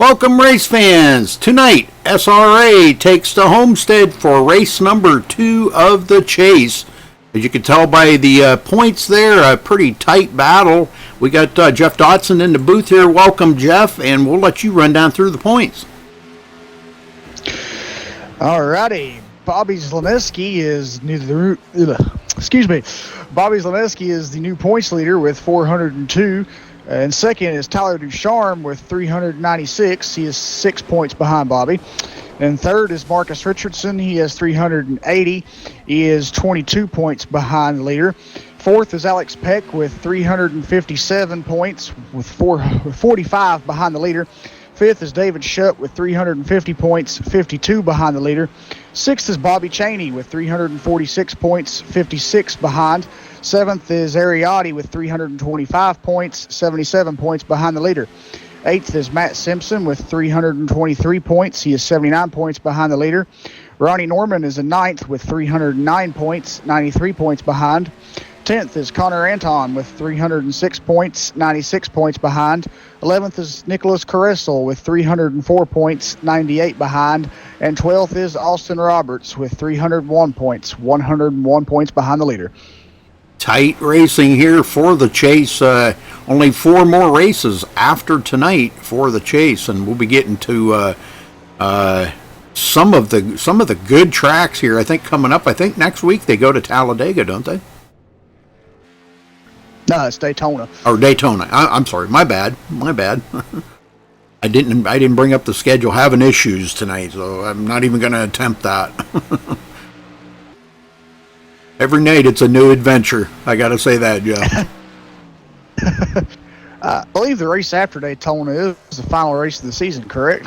Welcome, race fans. Tonight, SRA takes to Homestead for race number 2 of the chase. As you can tell by the points there, a pretty tight battle. We got Jeff Dotson in the booth here. Welcome, Jeff, and we'll let you run down through the points. Alrighty, Bobby Zaleski is the new points leader with 402. And second is Tyler Ducharme with 396. He is 6 points behind Bobby. And third is Marcus Richardson. He has 380. He is 22 points behind the leader. Fourth is Alex Peck with 357 points with 45 behind the leader. Fifth is David Shutt with 350 points, 52 behind the leader. Sixth is Bobby Cheney with 346 points, 56 behind. Seventh is Ariotti with 325 points, 77 points behind the leader. Eighth is Matt Simpson with 323 points. He is 79 points behind the leader. Ronnie Norman is in ninth with 309 points, 93 points behind. 10th is Connor Anton with 306 points, 96 points behind. 11th is Nicholas Caressel with 304 points, 98 behind. And 12th is Austin Roberts with 301 points, 101 points behind the leader. Tight racing here for the chase. Only 4 more races after tonight for the chase, and we'll be getting to some of the good tracks here. I think coming up. I think next week they go to Talladega, don't they? No, it's Daytona. Or Daytona. I'm sorry. My bad. I didn't bring up the schedule. Having issues tonight, so I'm not even going to attempt that. Every night it's a new adventure. I got to say that, Jeff. I believe the race after Daytona is the final race of the season, correct?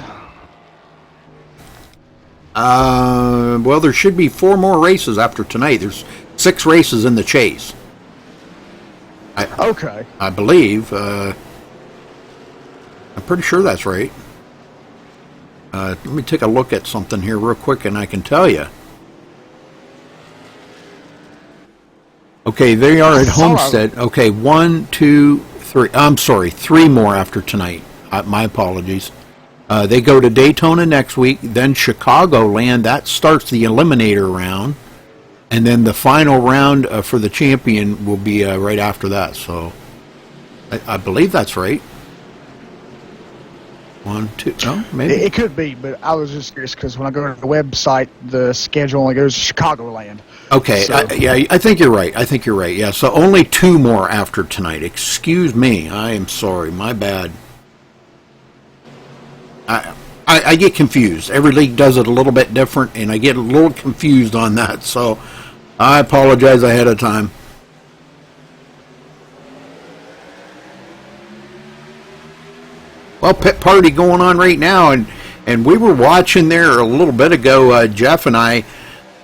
Well, there should be 4 more races after tonight. There's 6 races in the chase. Okay. I believe. I'm pretty sure that's right. Let me take a look at something here real quick, and I can tell you. Okay, they are at Homestead. Okay, 1, 2, 3. I'm sorry, 3 more after tonight. My apologies. They go to Daytona next week, then Chicagoland. That starts the eliminator round. And then the final round for the champion will be right after that. So I believe that's right. 1, 2, no, maybe. It could be, but I was just curious because when I go to the website, the schedule only goes to Chicagoland. Okay, so. I think you're right. Yeah, so only 2 more after tonight. Excuse me. I am sorry. My bad. I get confused. Every league does it a little bit different, and I get a little confused on that. So I apologize ahead of time. Well, pit party going on right now, and we were watching there a little bit ago, Jeff and I,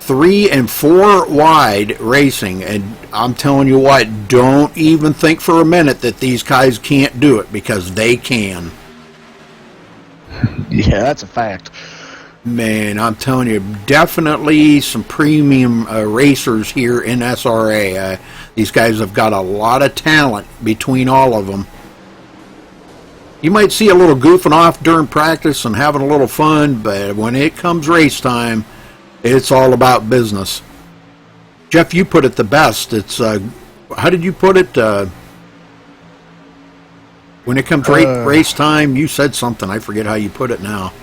3 and 4 wide racing, and I'm telling you what, don't even think for a minute that these guys can't do it, because they can. Yeah, that's a fact. Man, I'm telling you, definitely some premium racers here in SRA. These guys have got a lot of talent between all of them. You might see a little goofing off during practice and having a little fun, but when it comes race time, it's all about business. Jeff, you put it the best. It's how did you put it? When it comes race time, you said something. I forget how you put it now.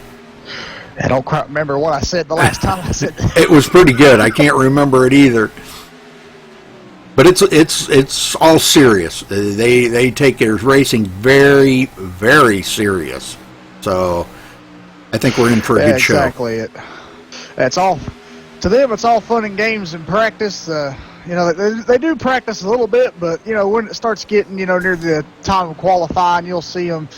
I don't quite remember what I said the last time I said that. It was pretty good. I can't remember it either. But it's all serious. They take their racing very, very serious. So I think we're in for a good show. Exactly. It's all to them. It's all fun and games and practice. They do practice a little bit, but when it starts getting near the time of qualifying, you'll see them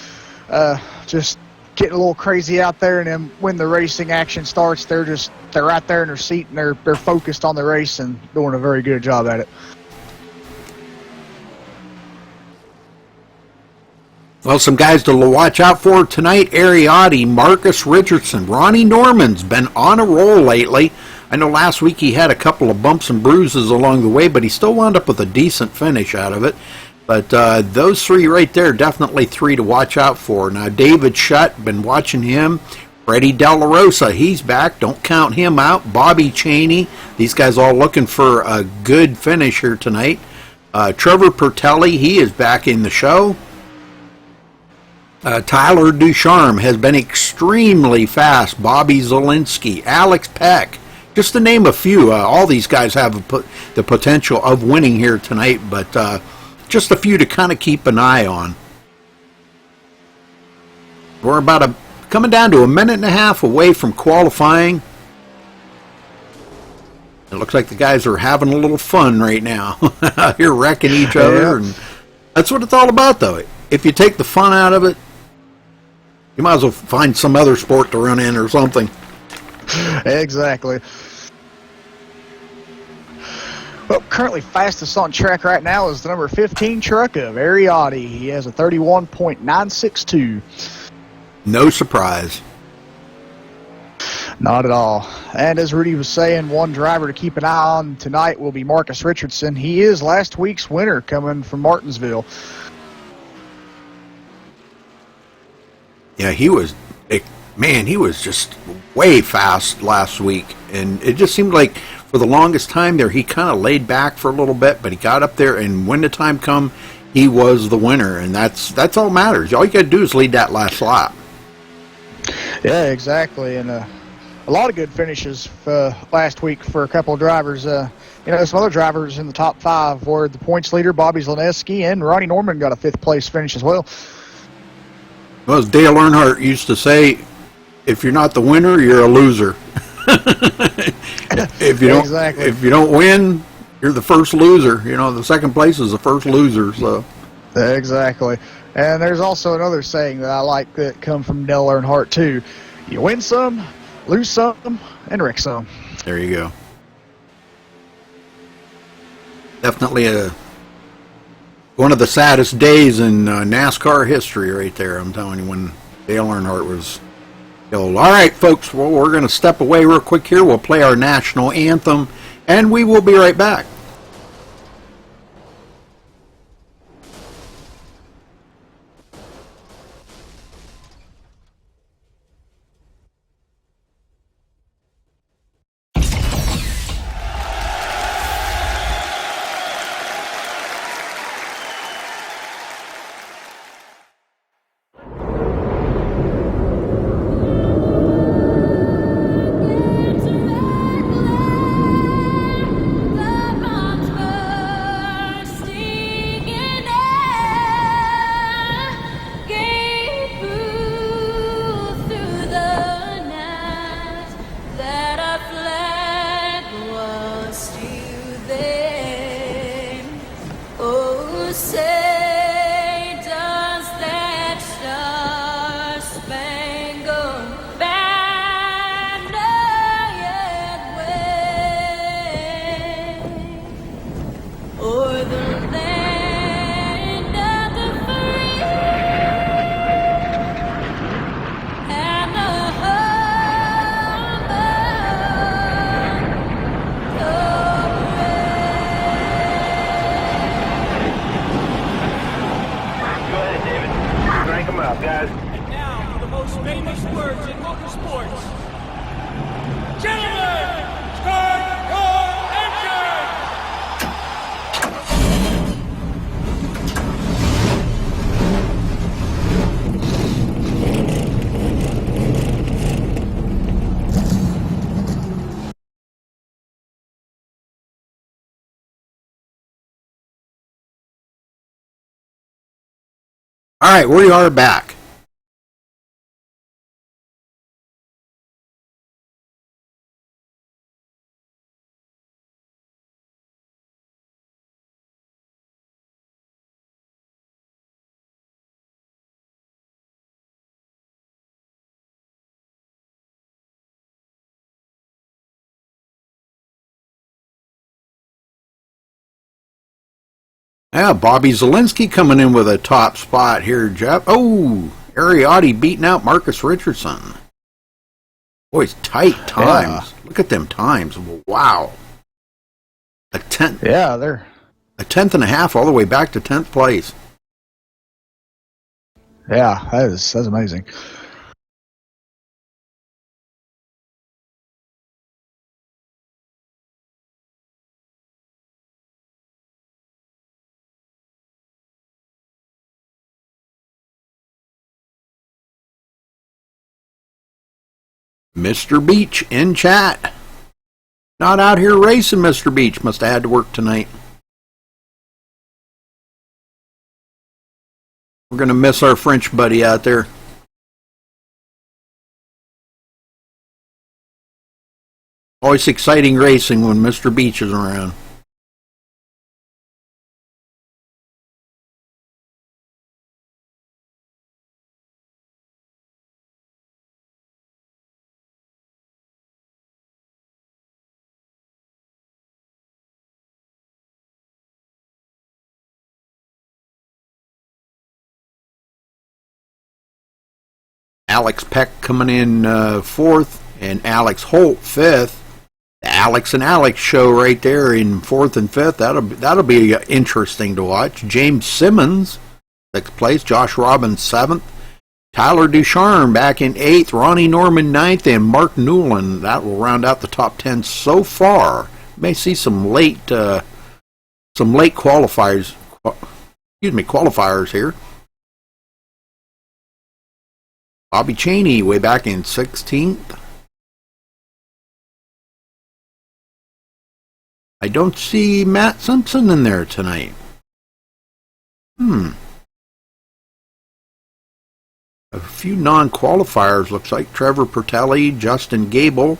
just getting a little crazy out there. And then when the racing action starts, they're right there in their seat and they're focused on the race and doing a very good job at it. Well, some guys to watch out for tonight: Ariotti, Marcus Richardson, Ronnie Norman's been on a roll lately. I know last week he had a couple of bumps and bruises along the way, but he still wound up with a decent finish out of it. But those three right there, definitely three to watch out for. Now, David Shutt, been watching him. Freddie De La Rosa, he's back. Don't count him out. Bobby Cheney, these guys all looking for a good finish here tonight. Trevor Pertelli, he is back in the show. Tyler Ducharme has been extremely fast. Bobby Zielinski, Alex Peck, just to name a few. All these guys have the potential of winning here tonight, but just a few to kind of keep an eye on. We're about coming down to a minute and a half away from qualifying. It looks like the guys are having a little fun right now. Out here wrecking each other. And that's what it's all about, though. If you take the fun out of it, you might as well find some other sport to run in or something. Exactly. Well, currently fastest on track right now is the number 15 truck of Ariotti. He has a 31.962. No surprise. Not at all. And as Rudy was saying, one driver to keep an eye on tonight will be Marcus Richardson. He is last week's winner coming from Martinsville. Yeah, he was just way fast last week. And it just seemed like for the longest time there, he kind of laid back for a little bit, but he got up there, and when the time come, he was the winner. And that's all that matters. All you got to do is lead that last lap. Yeah, exactly. And a lot of good finishes last week for a couple of drivers. Some other drivers in the top 5 were the points leader, Bobby Zielinski, and Ronnie Norman got a 5th place finish as well. Well, as Dale Earnhardt used to say, if you're not the winner, you're a loser. If you don't win, you're the first loser. The second place is the first loser. So exactly. And there's also another saying that I like that come from Dale Earnhardt too: you win some, lose some, and wreck some. There you go. Definitely one of the saddest days in NASCAR history right there, I'm telling you, when Dale Earnhardt was killed. All right, folks, well, we're going to step away real quick here. We'll play our national anthem, and we will be right back. All right, we are back. Yeah, Bobby Zielinski coming in with a top spot here, Jeff. Oh, Ariotti beating out Marcus Richardson. Boys, tight times. Yeah. Look at them times. Wow. Yeah, they're A tenth and a half all the way back to 10th place. Yeah, that's amazing. Mr. Beach in chat. Not out here racing, Mr. Beach. Must have had to work tonight. We're going to miss our French buddy out there. Always exciting racing when Mr. Beach is around. Alex Peck coming in fourth, and Alex Holt fifth. The Alex and Alex show right there in fourth and fifth. That'll be interesting to watch. James Simmons, sixth place. Josh Robbins, seventh. Tyler Ducharme back in eighth. Ronnie Norman, ninth, and Mark Newland. That will round out the top 10 so far. May see some late qualifiers. Qualifiers here. Bobby Chaney way back in 16th. I don't see Matt Simpson in there tonight. A few non-qualifiers looks like. Trevor Pertelli, Justin Gable,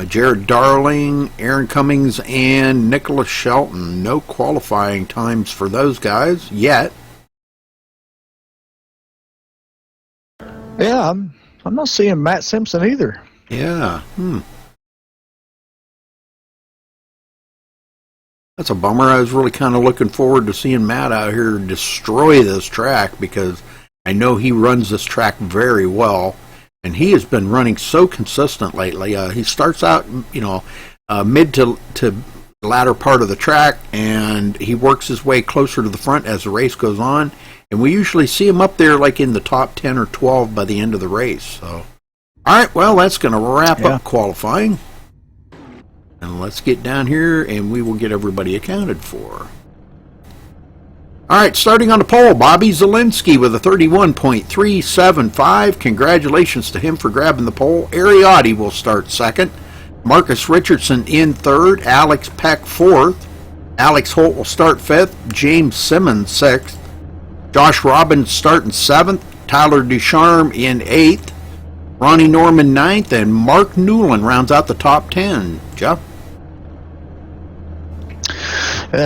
Jared Darling, Aaron Cummings, and Nicholas Shelton. No qualifying times for those guys yet. Yeah, I'm not seeing Matt Simpson either. Yeah. That's a bummer. I was really kind of looking forward to seeing Matt out here destroy this track because I know he runs this track very well. And he has been running so consistent lately. He starts out, mid to latter part of the track, and he works his way closer to the front as the race goes on. And we usually see him up there like in the top 10 or 12 by the end of the race. So, all right, well, that's going to wrap up qualifying. And let's get down here, and we will get everybody accounted for. All right, starting on the pole, Bobby Zielinski with a 31.375. Congratulations to him for grabbing the pole. Ariotti will start second. Marcus Richardson in third. Alex Peck fourth. Alex Holt will start fifth. James Simmons sixth. Josh Robbins starting seventh. Tyler Ducharme in eighth. Ronnie Norman ninth. And Mark Newland rounds out the top 10. Jeff?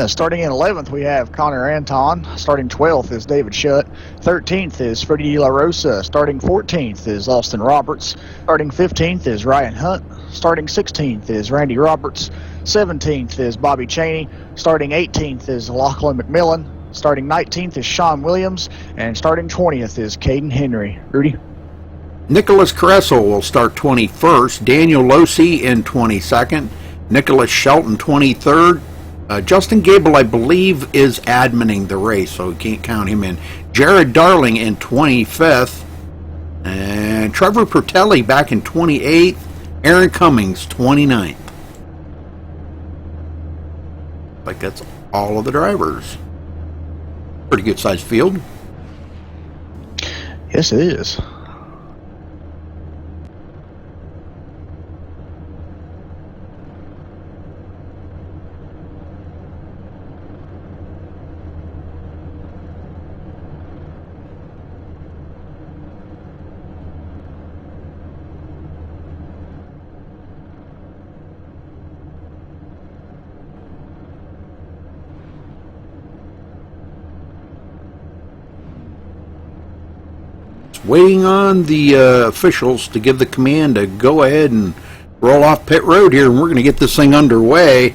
Starting in 11th, we have Connor Anton. Starting 12th is David Shutt. 13th is Freddie De La Rosa. Starting 14th is Austin Roberts. Starting 15th is Ryan Hunt. Starting 16th is Randy Roberts. 17th is Bobby Chaney. Starting 18th is Lachlan McMillan. Starting 19th is Sean Williams. And starting 20th is Caden Henry. Rudy? Nicholas Caressel will start 21st. Daniel Losi in 22nd. Nicholas Shelton 23rd. Justin Gable, I believe, is adminning the race, so we can't count him in. Jared Darling in 25th. And Trevor Pertelli back in 28th. Aaron Cummings, 29th. Like that's all of the drivers. Pretty good sized field. Yes, it is. Waiting on the officials to give the command to go ahead and roll off pit road here, and we're going to get this thing underway.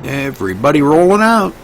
Everybody rolling out.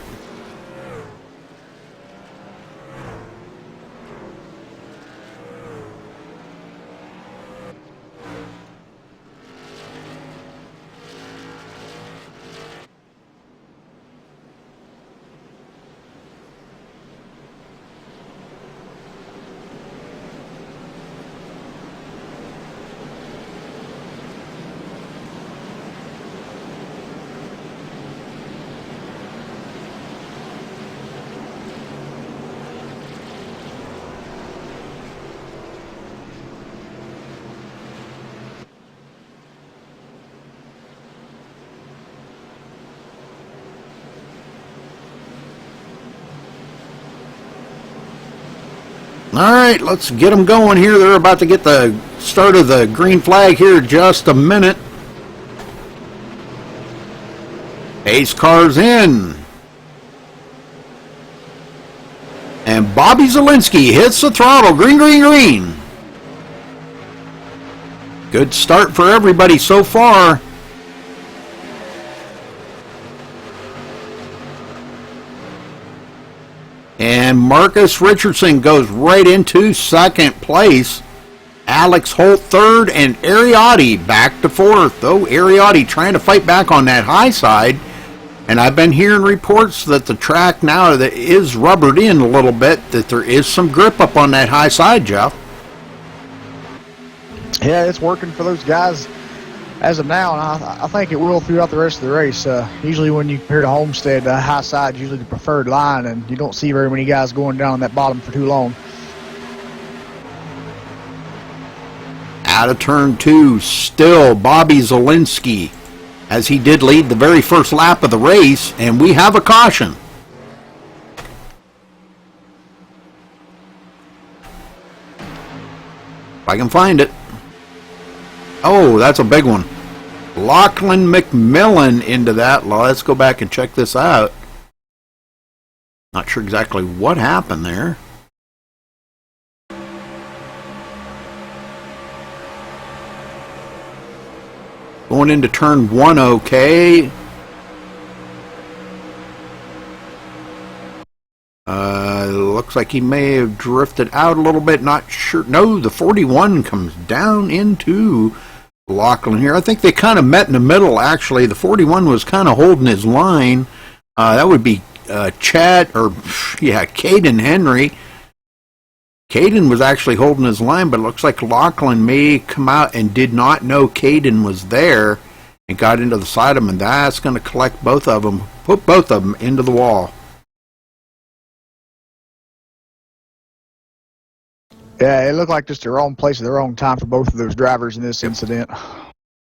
All right, let's get them going here. They're about to get the start of the green flag here in just a minute. Pace car's in. And Bobby Zielinski hits the throttle. Green, green, green. Good start for everybody so far. And Marcus Richardson goes right into second place. Alex Holt third, and Ariotti back to fourth. Though Ariotti trying to fight back on that high side. And I've been hearing reports that the track now that is rubbered in a little bit, that there is some grip up on that high side, Jeff. Yeah, it's working for those guys as of now, and I think it will throughout the rest of the race. Usually when you compare to Homestead, the high side is usually the preferred line, and you don't see very many guys going down on that bottom for too long. Out of turn two, still Bobby Zielinski, as he did lead the very first lap of the race, and we have a caution. If I can find it. Oh, that's a big one. Lachlan McMillan into that. Let's go back and check this out. Not sure exactly what happened there. Going into turn one, okay. Looks like he may have drifted out a little bit. Not sure. No, the 41 comes down into Lachlan here. I think they kind of met in the middle, actually. The 41 was kind of holding his line. That would be Caden Henry. Caden was actually holding his line, but it looks like Lachlan may come out and did not know Caden was there and got into the side of him, and that's going to collect both of them, put both of them into the wall. Yeah, it looked like just the wrong place at the wrong time for both of those drivers in this incident.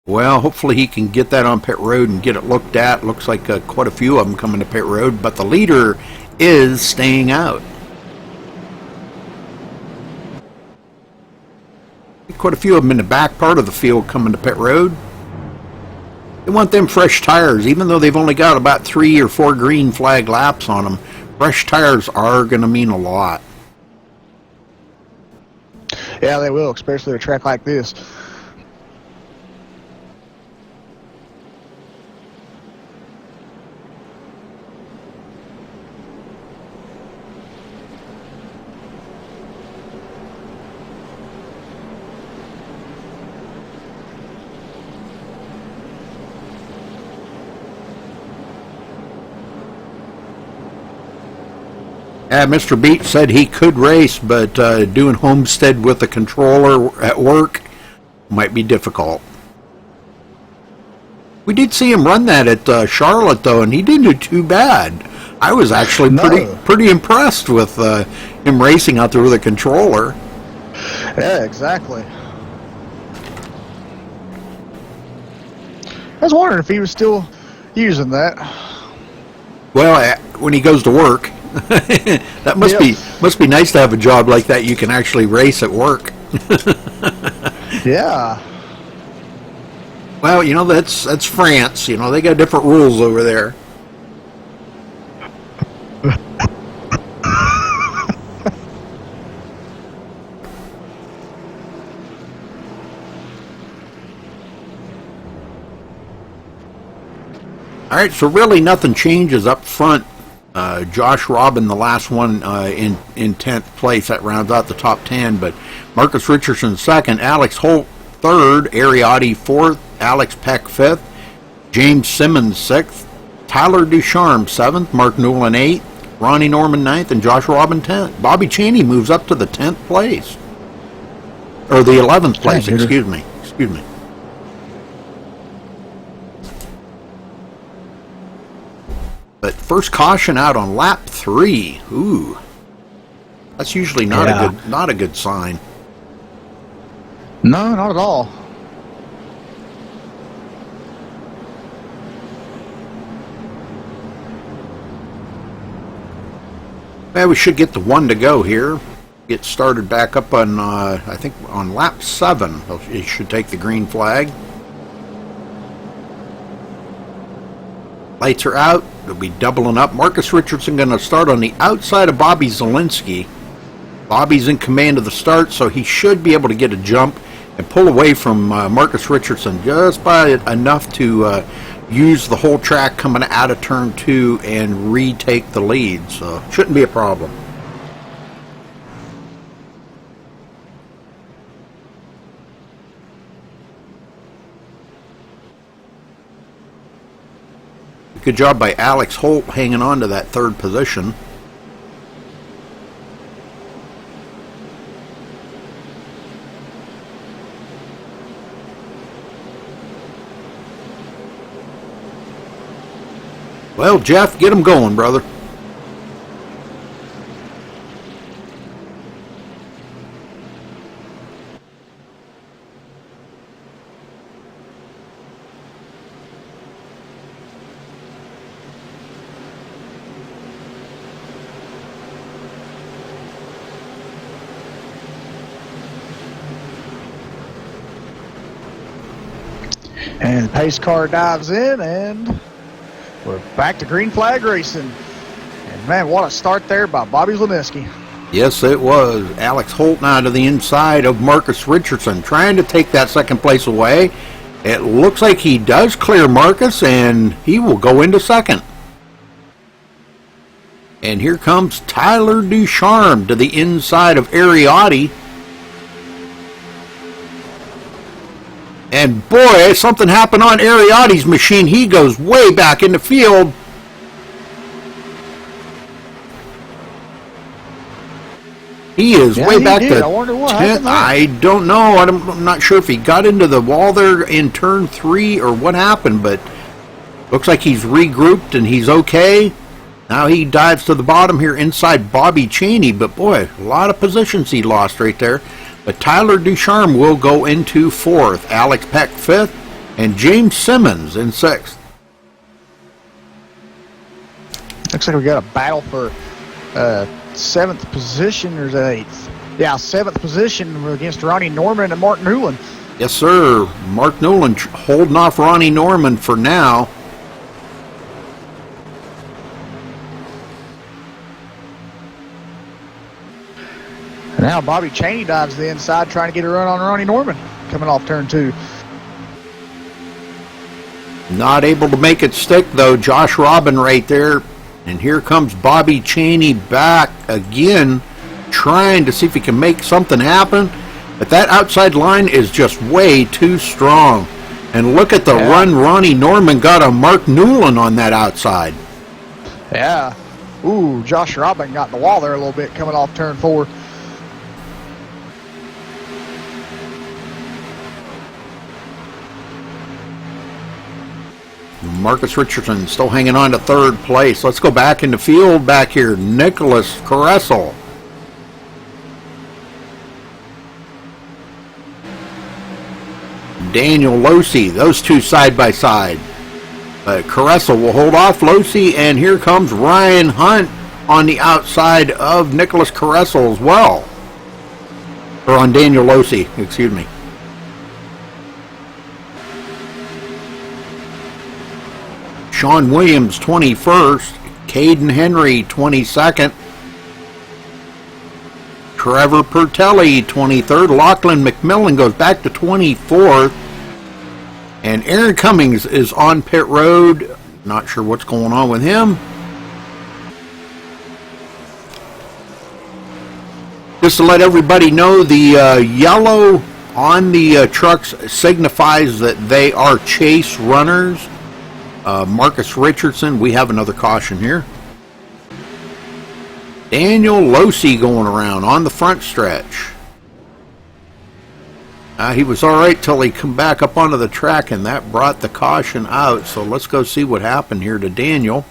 Well, hopefully he can get that on pit road and get it looked at. Looks like quite a few of them coming to pit road, but the leader is staying out. Quite a few of them in the back part of the field coming to pit road. They want them fresh tires, even though they've only got about 3 or 4 green flag laps on them. Fresh tires are going to mean a lot. Yeah, they will, especially a track like this. Mr. Beach said he could race, but doing Homestead with a controller at work might be difficult. We did see him run that at Charlotte, though, and he didn't do too bad. I was actually pretty impressed with him racing out there with a controller. Yeah, exactly. I was wondering if he was still using that. Well, when he goes to work. That must be nice to have a job like that. You can actually race at work. Yeah. Well, you know, that's France. You know, they got different rules over there. All right, so really nothing changes up front. Josh Robin, the last one in 10th place. That rounds out the top 10. But Marcus Richardson 2nd, Alex Holt 3rd, Ariotti 4th, Alex Peck 5th, James Simmons 6th, Tyler Ducharme 7th, Mark Newland 8th, Ronnie Norman 9th, and Josh Robin 10th. Bobby Cheney moves up to the 10th place. Or the 11th place, excuse me. But first caution out on lap 3. Ooh. That's usually not a good sign. No, not at all. Well, we should get the 1 to go here. Get started back up on, I think, on lap 7. It should take the green flag. Lights are out. They'll be doubling up. Marcus Richardson going to start on the outside of Bobby Zielinski. Bobby's in command of the start, so he should be able to get a jump and pull away from Marcus Richardson just by enough to use the whole track coming out of turn 2 and retake the lead. So shouldn't be a problem. Good job by Alex Holt hanging on to that 3rd position. Well, Jeff, get him going, brother. And the pace car dives in, and we're back to green flag racing. And man, what a start there by Bobby Zielinski. Yes, it was. Alex Holt now to the inside of Marcus Richardson, trying to take that 2nd place away. It looks like he does clear Marcus, and he will go into 2nd. And here comes Tyler Ducharme to the inside of Ariotti. And boy, something happened on Ariotti's machine. He goes way back in the field. He is way back to 10th. I don't know. I'm not sure if he got into the wall there in turn 3 or what happened, but looks like he's regrouped and he's okay. Now he dives to the bottom here inside Bobby Cheney, but boy, a lot of positions he lost right there. But Tyler Ducharme will go into 4th, Alex Peck 5th, and James Simmons in 6th. Looks like we got a battle for 7th position, or is that 8th? Yeah, 7th position against Ronnie Norman and Mark Newland. Yes, sir. Mark Newland holding off Ronnie Norman for now. Now Bobby Cheney dives to the inside trying to get a run on Ronnie Norman coming off turn 2. Not able to make it stick, though. Josh Robin right there. And here comes Bobby Cheney back again, trying to see if he can make something happen. But that outside line is just way too strong. And look at the run Ronnie Norman got on Mark Newland on that outside. Yeah. Ooh, Josh Robin got in the wall there a little bit coming off turn 4. Marcus Richardson still hanging on to 3rd place. Let's go back in the field back here. Nicholas Caressel. Daniel Losi. Those two side by side. Caressel will hold off Losi, and here comes Ryan Hunt on the outside of Nicholas Caressel as well. Or on Daniel Losi, excuse me. Sean Williams, 21st. Caden Henry, 22nd. Trevor Pertelli, 23rd. Lachlan McMillan goes back to 24th. And Aaron Cummings is on pit road. Not sure what's going on with him. Just to let everybody know, the yellow on the trucks signifies that they are chase runners. Marcus Richardson, we have another caution here. Daniel Losey going around on the front stretch. He was all right till he come back up onto the track, and that brought the caution out. So let's go see what happened here to Daniel.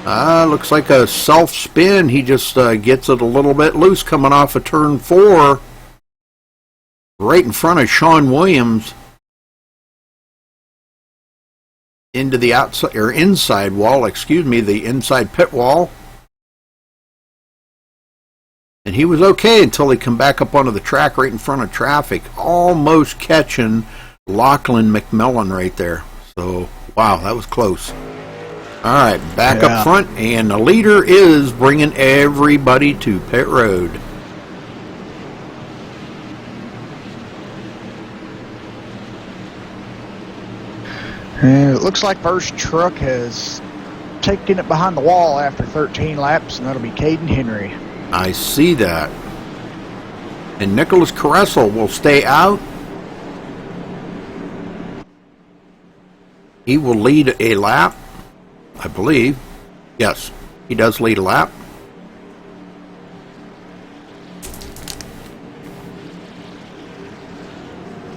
Looks like a self-spin. He just gets it a little bit loose coming off of turn 4. Right in front of Sean Williams. Into the outside, or inside wall, excuse me, the inside pit wall. And he was okay until he come back up onto the track right in front of traffic, almost catching Lachlan McMillan right there. So, wow, that was close. All right, back up front, and the leader is bringing everybody to pit road. It looks like first truck has taken it behind the wall after 13 laps, and that'll be Caden Henry. I see that. And Nicholas Caressel will stay out. He will lead a lap, I believe. Yes, he does lead a lap.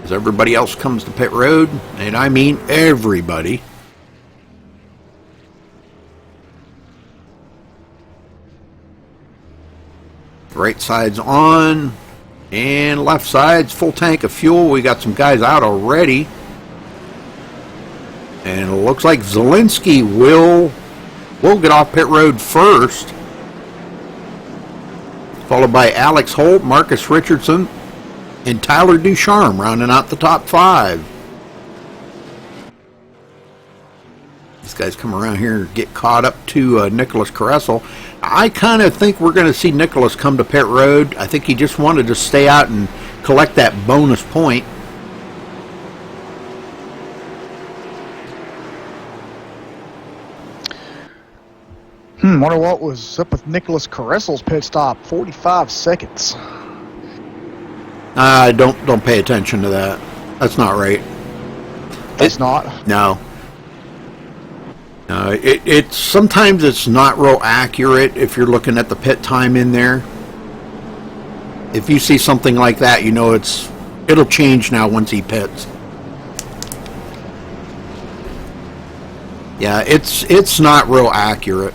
As everybody else comes to pit road, and I mean everybody. Right side's on, and left side's full tank of fuel. We got some guys out already. And it looks like Zielinski will get off pit road first, followed by Alex Holt, Marcus Richardson, and Tyler Ducharme rounding out the top 5. These guys come around here and get caught up to Nicholas Caressel. I kind of think we're going to see Nicholas come to pit road. I think he just wanted to stay out and collect that bonus point. Wonder what was up with Nicholas Caressel's pit stop. 45 seconds. Don't pay attention to that. That's not right. It's not? No. It's sometimes it's not real accurate if you're looking at the pit time in there. If you see something like that, you know it'll change now once he pits. Yeah, it's not real accurate.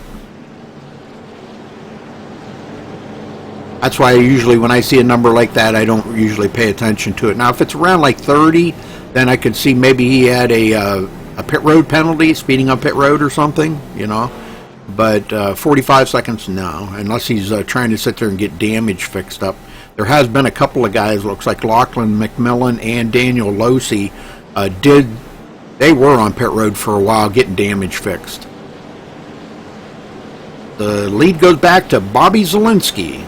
That's why usually when I see a number like that, I don't usually pay attention to it. Now, if it's around like 30, then I could see maybe he had a pit road penalty, speeding up pit road or something, you know. But 45 seconds, no, unless he's trying to sit there and get damage fixed up. There has been a couple of guys, looks like Lachlan McMillan and Daniel Losey, they were on pit road for a while getting damage fixed. The lead goes back to Bobby Zielinski.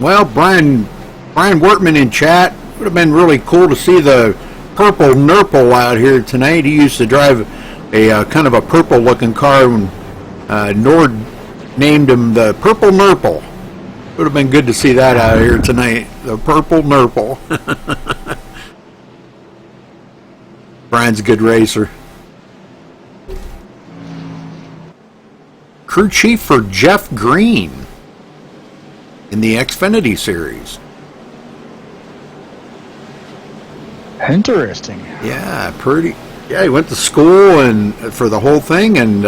Well, Brian Wortman in chat, would have been really cool to see the purple Nurple out here tonight. He used to drive a kind of a purple-looking car, and Nord named him the Purple Nurple. Would have been good to see that out here tonight, the Purple Nurple. Brian's a good racer. Crew chief for Jeff Green in the Xfinity Series. Interesting. Yeah, pretty. Yeah, he went to school and for the whole thing, and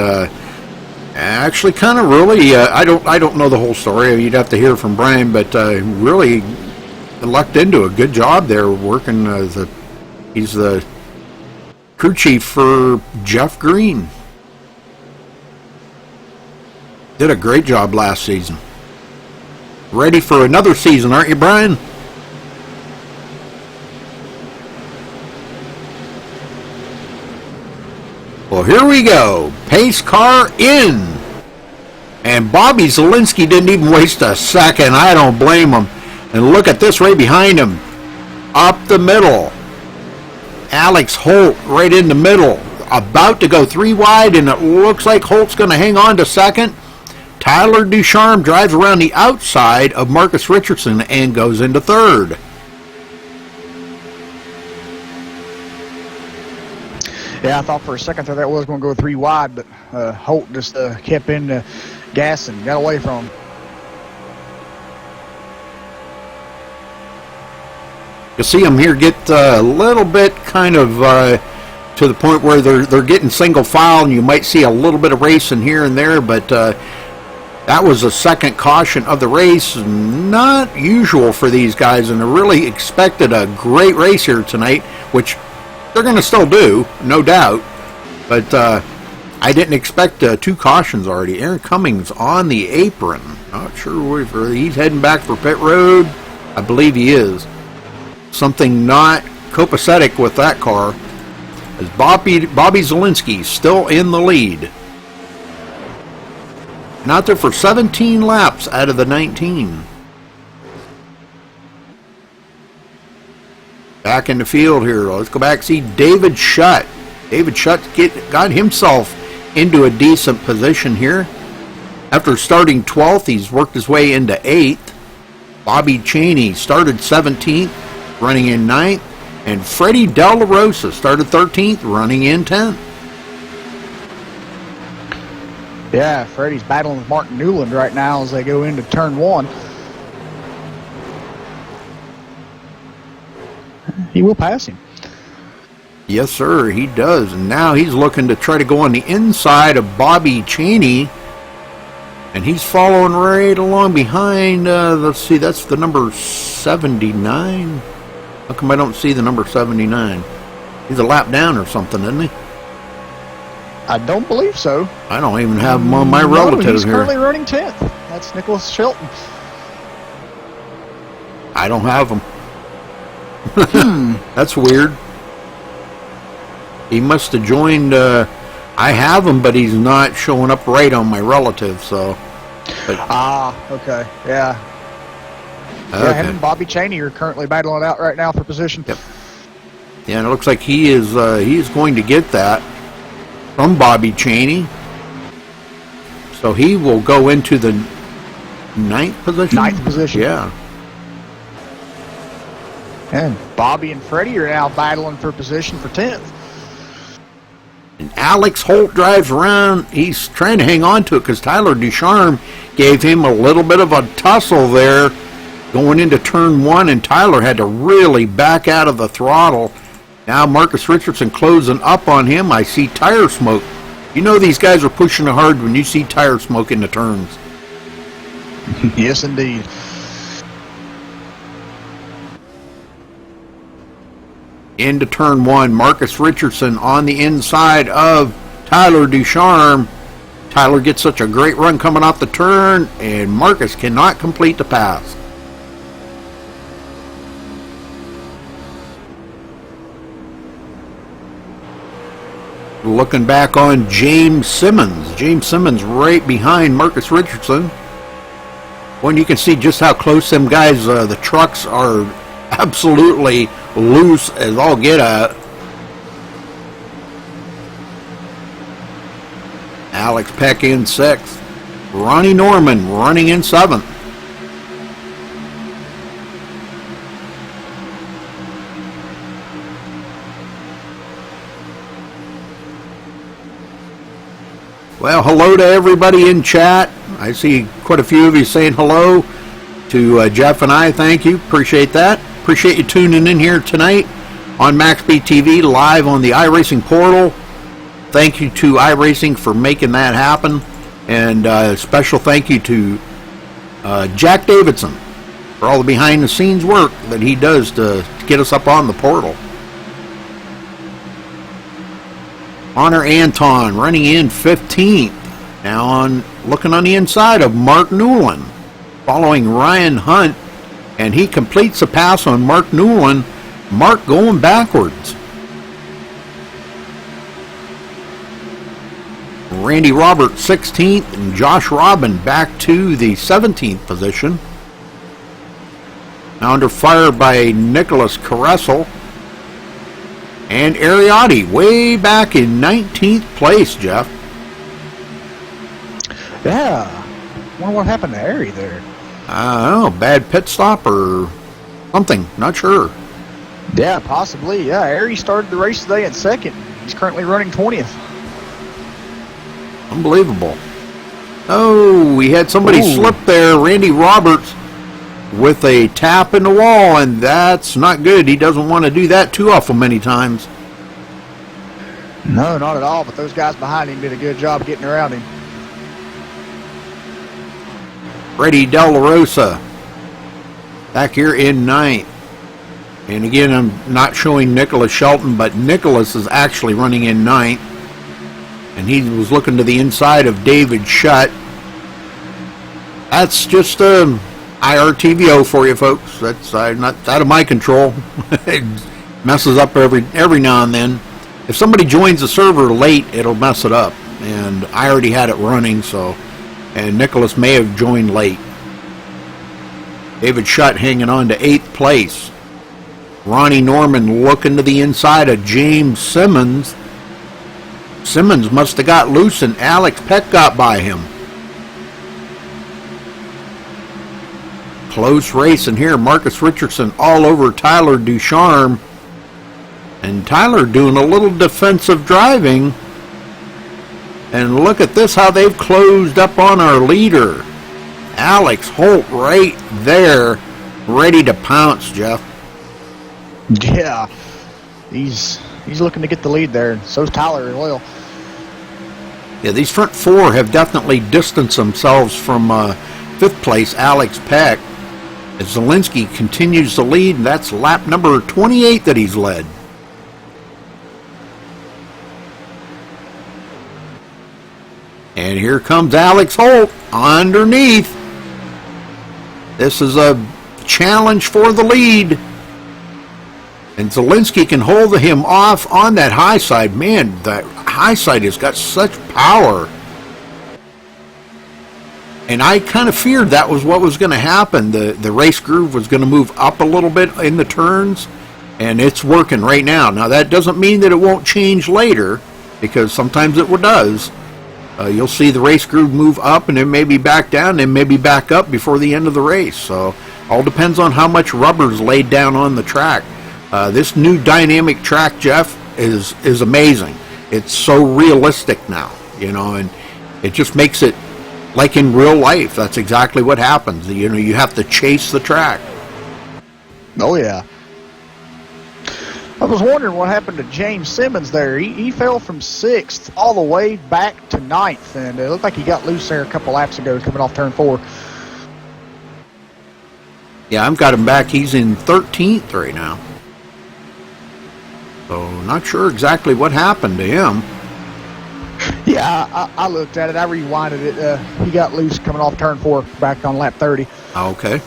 actually, kind of really. I don't know the whole story. You'd have to hear from Brian, but really lucked into a good job there, working as he's the crew chief for Jeff Green. Did a great job last season. Ready for another season, aren't you, Brian? Well, here we go. Pace car in. And Bobby Zielinski didn't even waste a second. I don't blame him. And look at this right behind him. Up the middle. Alex Holt right in the middle. About to go 3 wide, and it looks like Holt's going to hang on to second. Tyler Ducharme drives around the outside of Marcus Richardson and goes into third. Yeah, I thought for a second that was going to go 3 wide, but Holt just kept in the gas and got away from him. You see them here get a little bit kind of to the point where they're getting single file, and you might see a little bit of racing here and there, but that was the second caution of the race. Not usual for these guys, and they really expected a great race here tonight, which they're going to still do, no doubt. But I didn't expect 2 cautions already. Aaron Cummings on the apron. Not sure where he's heading back for pit road. I believe he is. Something not copacetic with that car. As Bobby Zielinski still in the lead. And out there for 17 laps out of the 19. Back in the field here. Let's go back and see David Shutt. David Shutt got himself into a decent position here. After starting 12th, he's worked his way into 8th. Bobby Cheney started 17th, running in 9th. And Freddie Del La Rosa started 13th, running in 10th. Yeah, Freddie's battling with Mark Newland right now as they go into turn 1. He will pass him. Yes, sir, he does. And now he's looking to try to go on the inside of Bobby Cheney. And he's following right along behind. Let's see, that's the number 79. How come I don't see the number 79? He's a lap down or something, isn't he? I don't believe so. I don't even have him on my relative he's here. currently running 10th. That's Nicholas Shelton. I don't have him. That's weird. He must have joined. I have him, but he's not showing up right on my relative. So. But, okay, yeah. Okay. Yeah, him and Bobby Cheney are currently battling it out right now for position. Yep. Yeah, and it looks like he is going to get that from Bobby Cheney. So he will go into the 9th position. 9th position. Yeah. And Bobby and Freddie are now battling for position for 10th. And Alex Holt drives around. He's trying to hang on to it because Tyler Ducharme gave him a little bit of a tussle there going into turn 1, and Tyler had to really back out of the throttle. Now Marcus Richardson closing up on him. I see tire smoke. You know these guys are pushing it hard when you see tire smoke in the turns. Yes, indeed. Into turn 1, Marcus Richardson on the inside of Tyler Ducharme. Tyler gets such a great run coming off the turn, and Marcus cannot complete the pass. Looking back on James Simmons. James Simmons right behind Marcus Richardson. When you can see just how close them guys, the trucks are absolutely loose as all get at. Alex Peck in 6th. Ronnie Norman running in 7th. Well, hello to everybody in chat. I see quite a few of you saying hello to Jeff and I. Thank you. Appreciate that. Appreciate you tuning in here tonight. on MaxSpeedTV, live on the iRacing portal. Thank you to iRacing for making that happen. And special thank you to Jack Davidson for all the behind-the-scenes work that he does to get us up on the portal. Honor Anton running in 15th. Now looking on the inside of Mark Newland, following Ryan Hunt, and he completes a pass on Mark Newland. Mark going backwards. Randy Roberts 16th, and Josh Robin back to the 17th position. Now under fire by Nicholas Caressel. And Ariotti way back in 19th place, Jeff. Yeah. Wonder what happened to Ari there. I don't know, bad pit stop or something. Not sure. Yeah, possibly. Yeah, Ari started the race today in second. He's currently running 20th. Unbelievable. Oh, we had somebody slip there. Randy Roberts with a tap in the wall, and that's not good. He doesn't want to do that too awful many times. No, not at all, but those guys behind him did a good job getting around him. Freddie De La Rosa back here in 9th. And again, I'm not showing Nicholas Shelton, but Nicholas is actually running in 9th. And he was looking to the inside of David Shutt. That's just IRTVO for you folks. That's not out of my control. It messes up every now and then. If somebody joins the server late, it'll mess it up. And I already had it running, so... And Nicholas may have joined late. David Shutt hanging on to 8th place. Ronnie Norman looking to the inside of James Simmons. Simmons must have got loose and Alex Peck got by him. Close race in here. Marcus Richardson all over Tyler Ducharme. And Tyler doing a little defensive driving. And look at this, how they've closed up on our leader. Alex Holt right there, ready to pounce, Jeff. Yeah, he's looking to get the lead there. So's Tyler as well. Yeah, these front four have definitely distanced themselves from 5th place, Alex Peck. As Zielinski continues to lead, and that's lap number 28 that he's led. And here comes Alex Holt underneath. This is a challenge for the lead. And Zielinski can hold him off on that high side. Man, that high side has got such power. And I kind of feared that was what was going to happen. The race groove was going to move up a little bit in the turns. And it's working right now. Now, that doesn't mean that it won't change later, because sometimes it does. You'll see the race groove move up and then maybe back down and maybe back up before the end of the race. So all depends on how much rubber's laid down on the track. This new dynamic track, Jeff, is amazing. It's so realistic now, and it just makes it like in real life. That's exactly what happens. You have to chase the track. Oh, yeah. I was wondering what happened to James Simmons there. He fell from 6th all the way back to 9th, and it looked like he got loose there a couple laps ago coming off turn 4. Yeah, I've got him back. He's in 13th right now. So not sure exactly what happened to him. Yeah, I looked at it. I rewinded it. He got loose coming off turn 4 back on lap 30. Okay.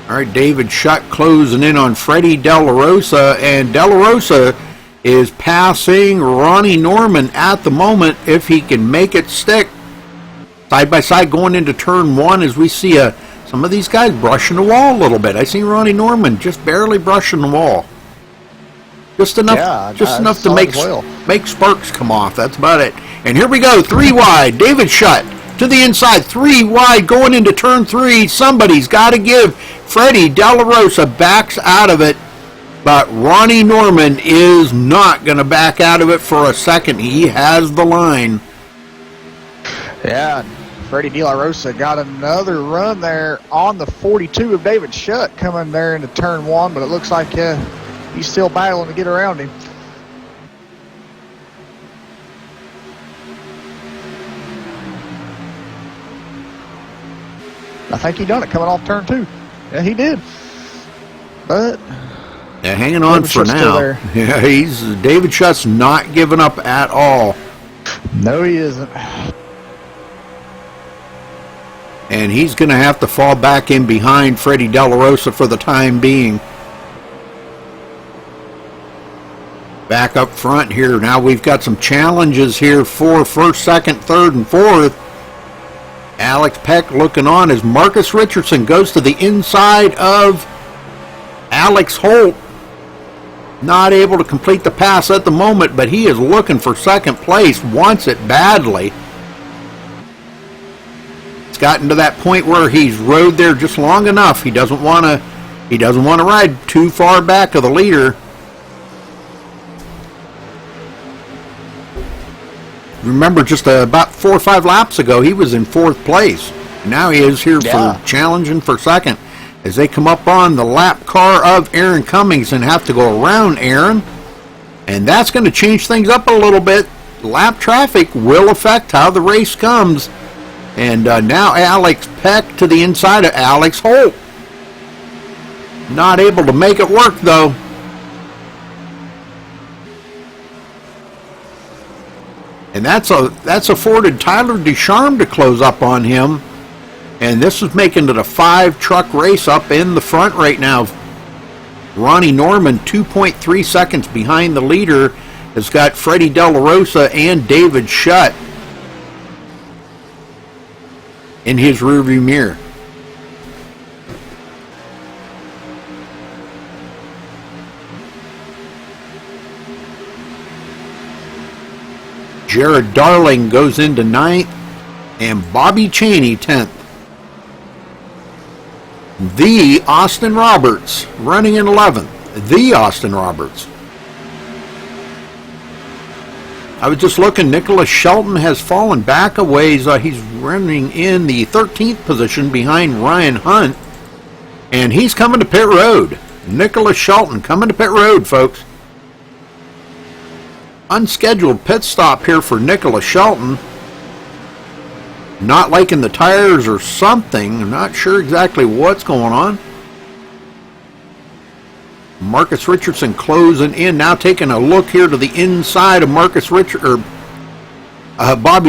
All right, David Shutt closing in on Freddie De La Rosa, and De La Rosa is passing Ronnie Norman at the moment if he can make it stick. Side by side going into turn 1 as we see some of these guys brushing the wall a little bit. I see Ronnie Norman just barely brushing the wall. Just enough, enough to make sparks come off. That's about it. And here we go, 3 wide. David Shutt to the inside, 3 wide going into turn 3. Somebody's got to give. Freddie De La Rosa backs out of it, but Ronnie Norman is not going to back out of it for a second. He has the line. Yeah, Freddie De La Rosa got another run there on the 42 of David Shutt coming there into turn one, but it looks like he's still battling to get around him. I think he done it coming off turn two. Yeah, he did. But yeah, hanging on for now. Yeah, David Shutt's not giving up at all. No, he isn't. And he's going to have to fall back in behind Freddie De La Rosa for the time being. Back up front here. Now we've got some challenges here for first, second, third, and fourth. Alex Peck looking on as Marcus Richardson goes to the inside of Alex Holt. Not able to complete the pass at the moment, but he is looking for second place, wants it badly. It's gotten to that point where he's rode there just long enough. He doesn't want to ride too far back of the leader. Remember, just about 4 or 5 laps ago, he was in fourth place. Now he is here for challenging for second as they come up on the lap car of Aaron Cummings and have to go around Aaron. And that's going to change things up a little bit. Lap traffic will affect how the race comes. And now Alex Peck to the inside of Alex Holt. Not able to make it work, though. And that's afforded Tyler Ducharme to close up on him. And this is making it a 5-truck race up in the front right now. Ronnie Norman, 2.3 seconds behind the leader, has got Freddie De La Rosa and David Shutt in his rearview mirror. Jared Darling goes into 9th, and Bobby Chaney 10th. The Austin Roberts running in 11th. The Austin Roberts. I was just looking. Nicholas Shelton has fallen back a ways. He's running in the 13th position behind Ryan Hunt, and he's coming to pit road. Nicholas Shelton coming to pit road, folks. Unscheduled pit stop here for Nicholas Shelton. Not liking the tires or something. I'm not sure exactly what's going on. Marcus Richardson closing in. Now taking a look here to the inside of Bobby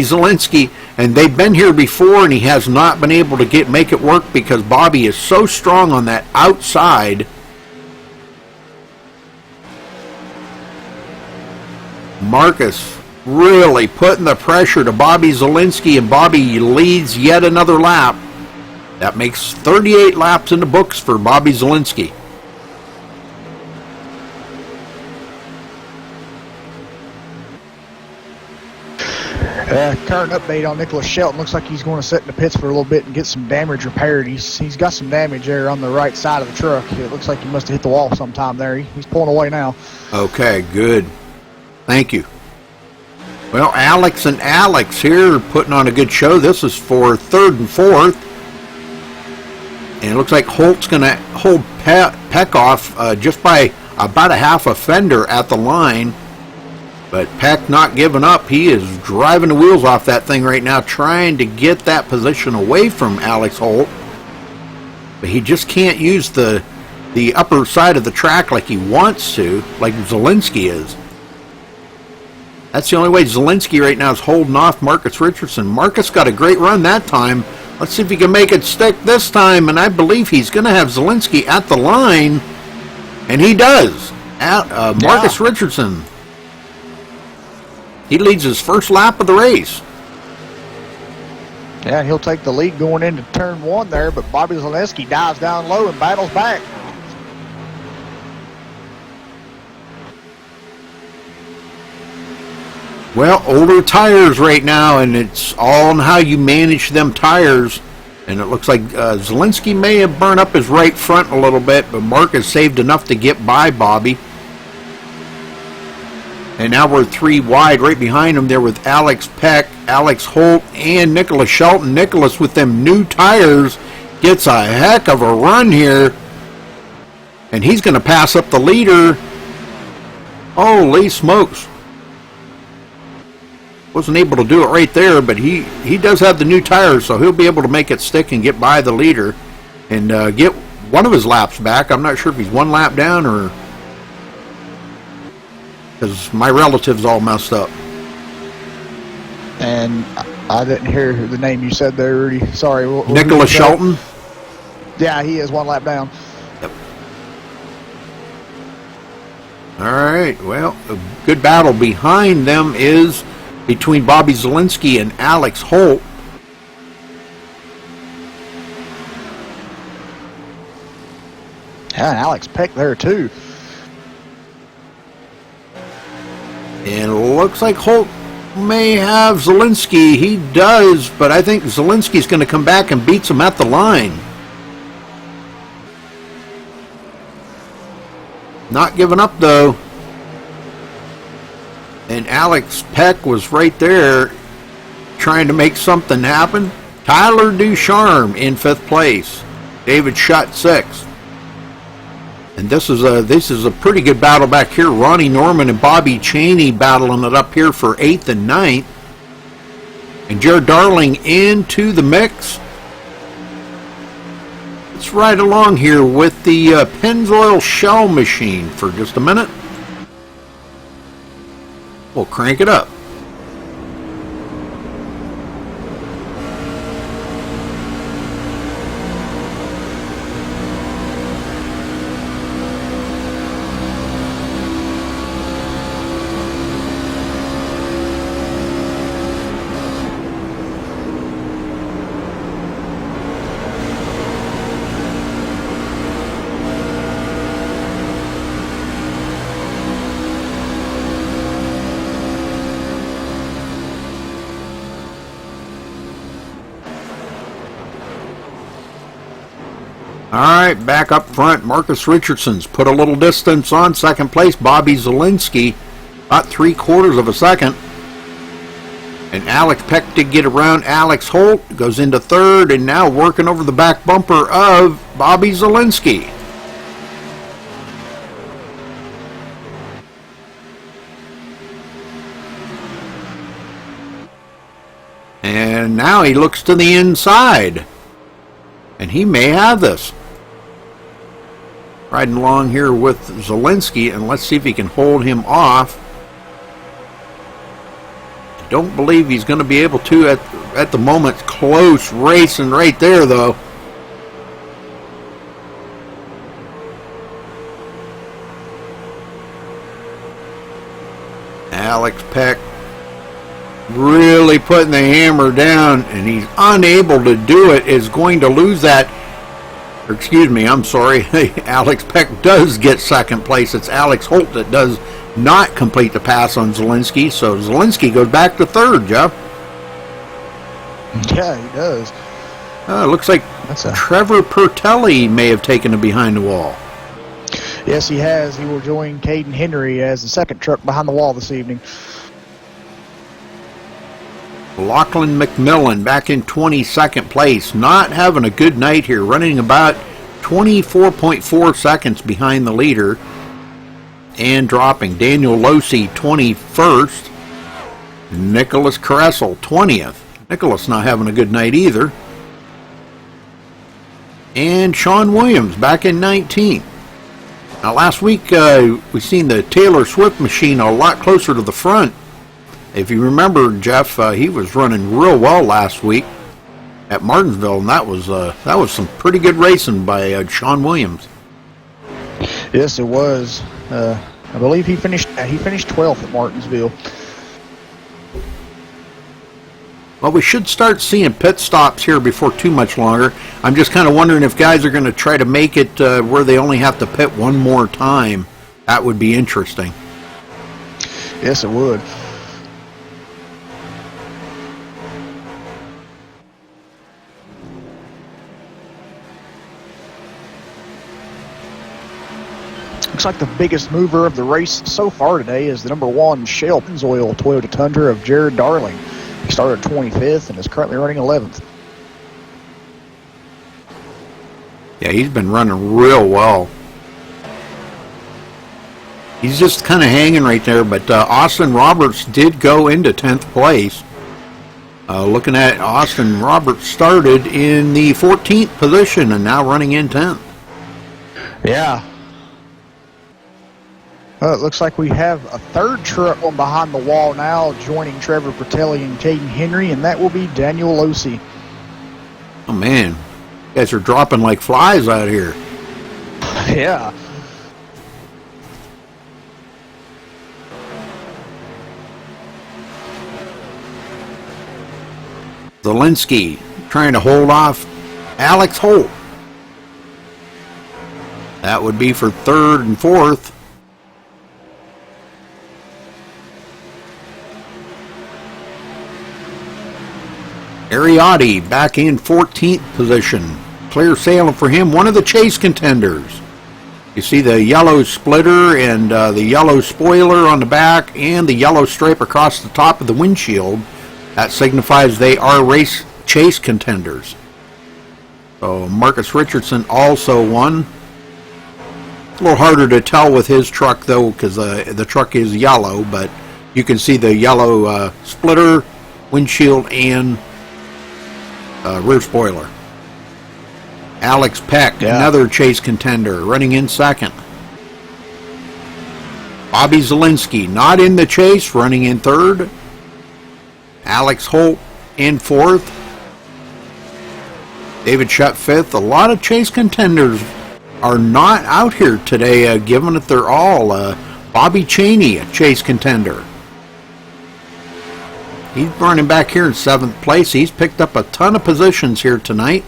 Zielinski. And they've been here before, and he has not been able to make it work because Bobby is so strong on that outside. Marcus really putting the pressure to Bobby Zielinski, and Bobby leads yet another lap. That makes 38 laps in the books for Bobby Zielinski. Current update on Nicholas Shelton. Looks like he's going to sit in the pits for a little bit and get some damage repaired. He's got some damage there on the right side of the truck. It looks like he must have hit the wall sometime there. He's pulling away now. Okay, good. Thank you. Well, Alex and Alex here putting on a good show. This is for third and fourth. And it looks like Holt's going to hold Peck off just by about a half a fender at the line. But Peck not giving up. He is driving the wheels off that thing right now, trying to get that position away from Alex Holt. But he just can't use the upper side of the track like he wants to, like Zielinski is. That's the only way Zielinski right now is holding off Marcus Richardson. Marcus got a great run that time. Let's see if he can make it stick this time. And I believe he's going to have Zielinski at the line. And he does. Marcus Richardson. He leads his first lap of the race. Yeah, he'll take the lead going into turn one there. But Bobby Zielinski dives down low and battles back. Well, older tires right now, and it's all on how you manage them tires. And it looks like Zielinski may have burned up his right front a little bit, but Marcus saved enough to get by Bobby. And now we're 3 wide right behind him there with Alex Peck, Alex Holt, and Nicholas Shelton. Nicholas with them new tires gets a heck of a run here. And he's going to pass up the leader. Holy smokes. Wasn't able to do it right there, but he does have the new tires, so he'll be able to make it stick and get by the leader and get one of his laps back. I'm not sure if he's 1 lap down or... because my relative's all messed up. And I didn't hear the name you said there, Rudy. Sorry. Nicholas Shelton? Yeah, he is 1 lap down. Yep. All right, well, a good battle behind them is between Bobby Zielinski and Alex Holt. Yeah, and Alex Peck there too. And it looks like Holt may have Zielinski. He does, but I think Zielinski's going to come back and beats him at the line. Not giving up, though. And Alex Peck was right there trying to make something happen. Tyler Ducharme in 5th place. David Schutt 6th. And this is a pretty good battle back here. Ronnie Norman and Bobby Cheney battling it up here for 8th and 9th. And Jared Darling into the mix. Let's ride along here with the Pennzoil Shell Machine for just a minute. We'll crank it up. All right, back up front, Marcus Richardson's put a little distance on 2nd place. Bobby Zielinski, about 3/4 of a second. And Alex Peck did get around Alex Holt, goes into 3rd, and now working over the back bumper of Bobby Zielinski. And now he looks to the inside. And he may have this. Riding along here with Zielinski, and let's see if he can hold him off. Don't believe he's going to be able to at the moment. Close racing right there, though. Alex Peck really putting the hammer down, and he's unable to do it. Is going to lose that. Or excuse me, I'm sorry. Alex Peck does get 2nd place. It's Alex Holt that does not complete the pass on Zielinski. So Zielinski goes back to 3rd, Jeff. Yeah, he does. It looks like Trevor Pertelli may have taken him behind the wall. Yes, he has. He will join Caden Henry as the 2nd truck behind the wall this evening. Lachlan McMillan back in 22nd place. Not having a good night here. Running about 24.4 seconds behind the leader. And dropping. Daniel Losi 21st. Nicholas Caressel 20th. Nicholas not having a good night either. And Sean Williams back in 19th. Now last week we seen the Taylor Swift machine a lot closer to the front. If you remember, Jeff, he was running real well last week at Martinsville, and that was some pretty good racing by Sean Williams. Yes, it was. I believe he finished 12th at Martinsville. Well, we should start seeing pit stops here before too much longer. I'm just kind of wondering if guys are going to try to make it where they only have to pit one more time. That would be interesting. Yes, it would. Looks looks like the biggest mover of the race so far today is the number 1 Shell Pennzoil Toyota Tundra of Jared Darling. He started 25th and is currently running 11th. Yeah, he's been running real well. He's just kind of hanging right there, but Austin Roberts did go into 10th place. Looking at Austin Roberts started in the 14th position and now running in 10th. Yeah. Well, it looks like we have a third truck on behind the wall now, joining Trevor Bertelli and Caden Henry, and that will be Daniel Losi. Oh, man. You guys are dropping like flies out here. Yeah. Zielinski trying to hold off Alex Holt. That would be for 3rd and 4th. Ariotti back in 14th position. Clear sailing for him, one of the chase contenders. You see the yellow splitter and the yellow spoiler on the back and the yellow stripe across the top of the windshield. That signifies they are race chase contenders. So Marcus Richardson also won. It's a little harder to tell with his truck though, because the truck is yellow, but you can see the yellow splitter, windshield, and rear spoiler. Alex Peck, another chase contender, running in 2nd. Bobby Zielinski, not in the chase, running in 3rd. Alex Holt in 4th. David Shutt 5th. A lot of chase contenders are not out here today, given that they're all. Bobby Cheney, a chase contender. He's running back here in 7th place. He's picked up a ton of positions here tonight.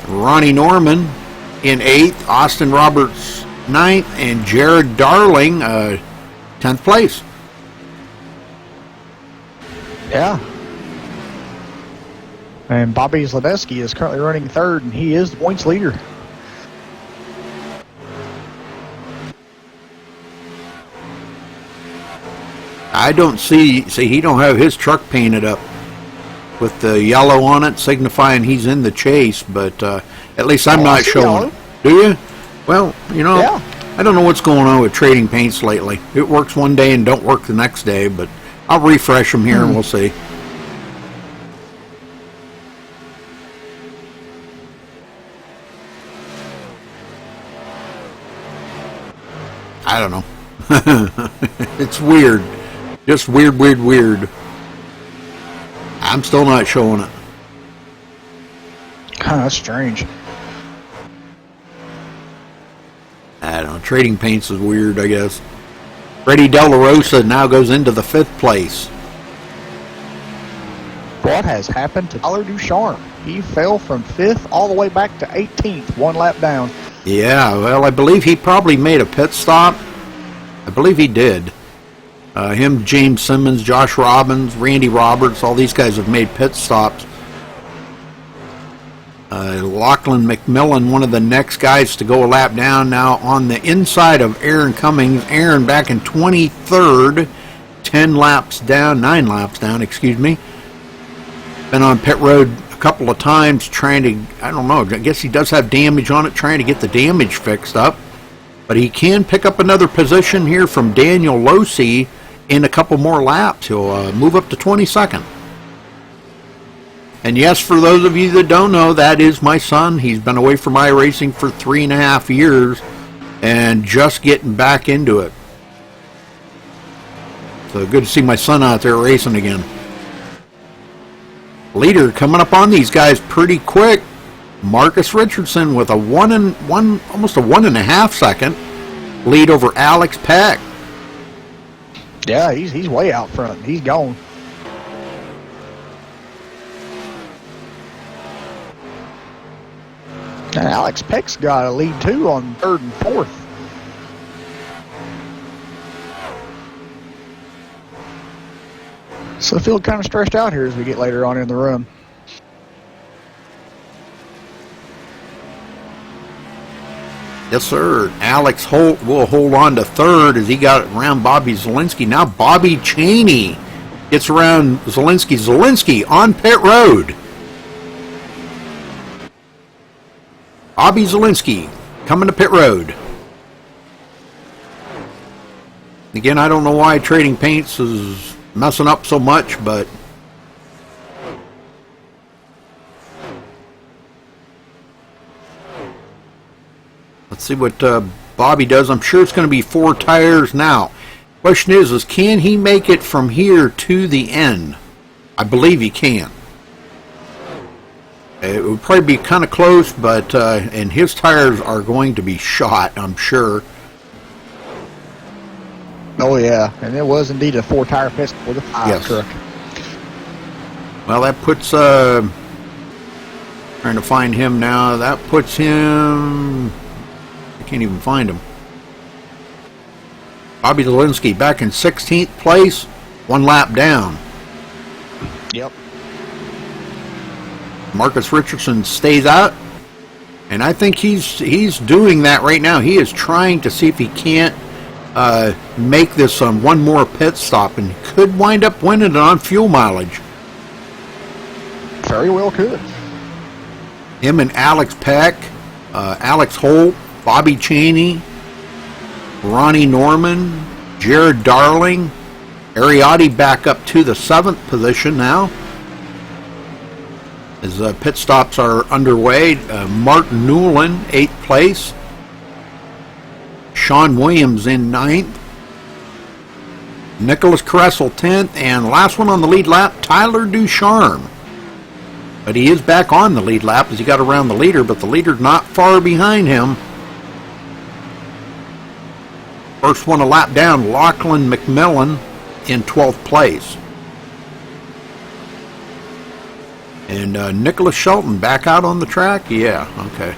Ronnie Norman in 8th. Austin Roberts 9th. And Jared Darling 10th place. Yeah. And Bobby Zielinski is currently running 3rd, and he is the points leader. I don't see he don't have his truck painted up with the yellow on it, signifying he's in the chase, but at least I'm not showing it. Do you? Well, you know, yeah. I don't know what's going on with trading paints lately. It works one day and don't work the next day, but I'll refresh them here and we'll see. I don't know. It's weird. Just weird. I'm still not showing it. That's strange. I don't know. Trading paints is weird, I guess. Freddie De La Rosa now goes into the 5th place. What has happened to Tyler Ducharme? He fell from 5th all the way back to 18th, 1 lap down. Yeah, well, I believe he probably made a pit stop. I believe he did. Him, James Simmons, Josh Robbins, Randy Roberts, all these guys have made pit stops. Lachlan McMillan, one of the next guys to go a lap down, now on the inside of Aaron Cummings. Aaron back in 23rd, 9 laps down, excuse me. Been on pit road a couple of times trying to, I don't know, I guess he does have damage on it, trying to get the damage fixed up. But he can pick up another position here from Daniel Losi in a couple more laps. He'll move up to 22nd. And yes, for those of you that don't know, that is my son. He's been away from iRacing for 3.5 years and just getting back into it. So good to see my son out there racing again. Leader coming up on these guys pretty quick. Marcus Richardson with almost a 1.5 second lead over Alex Peck. Yeah, he's way out front. He's gone. And Alex Peck's got a lead too on 3rd and 4th. So I feel kind of stressed out here as we get later on in the run. Yes, sir. Alex Holt will hold on to third as he got around Bobby Zielinski. Now Bobby Cheney gets around Zielinski. Zielinski on pit road. Bobby Zielinski coming to pit road. Again, I don't know why Trading Paints is messing up so much, but let's see what Bobby does. I'm sure it's going to be 4 tires now. Question is can he make it from here to the end? I believe he can. It would probably be kind of close, but and his tires are going to be shot, I'm sure. Oh yeah, and it was indeed a 4-tire pit for the 5 truck. Well, that puts trying to find him now. That puts him. I can't even find him. Bobby Zielinski back in 16th place, 1 lap down. Yep. Marcus Richardson stays out, and I think he's doing that right now. He is trying to see if he can't make this one more pit stop, and could wind up winning it on fuel mileage. Very well could. Him and Alex Peck, Alex Holt, Bobby Cheney, Ronnie Norman, Jared Darling, Ariotti back up to the 7th position now. As pit stops are underway, Mark Newland, 8th place. Sean Williams in 9th. Nicholas Kressel, 10th. And last one on the lead lap, Tyler Ducharme. But he is back on the lead lap as he got around the leader, but the leader's not far behind him. First one a lap down, Lachlan McMillan in 12th place. And Nicholas Shelton back out on the track? Yeah, okay.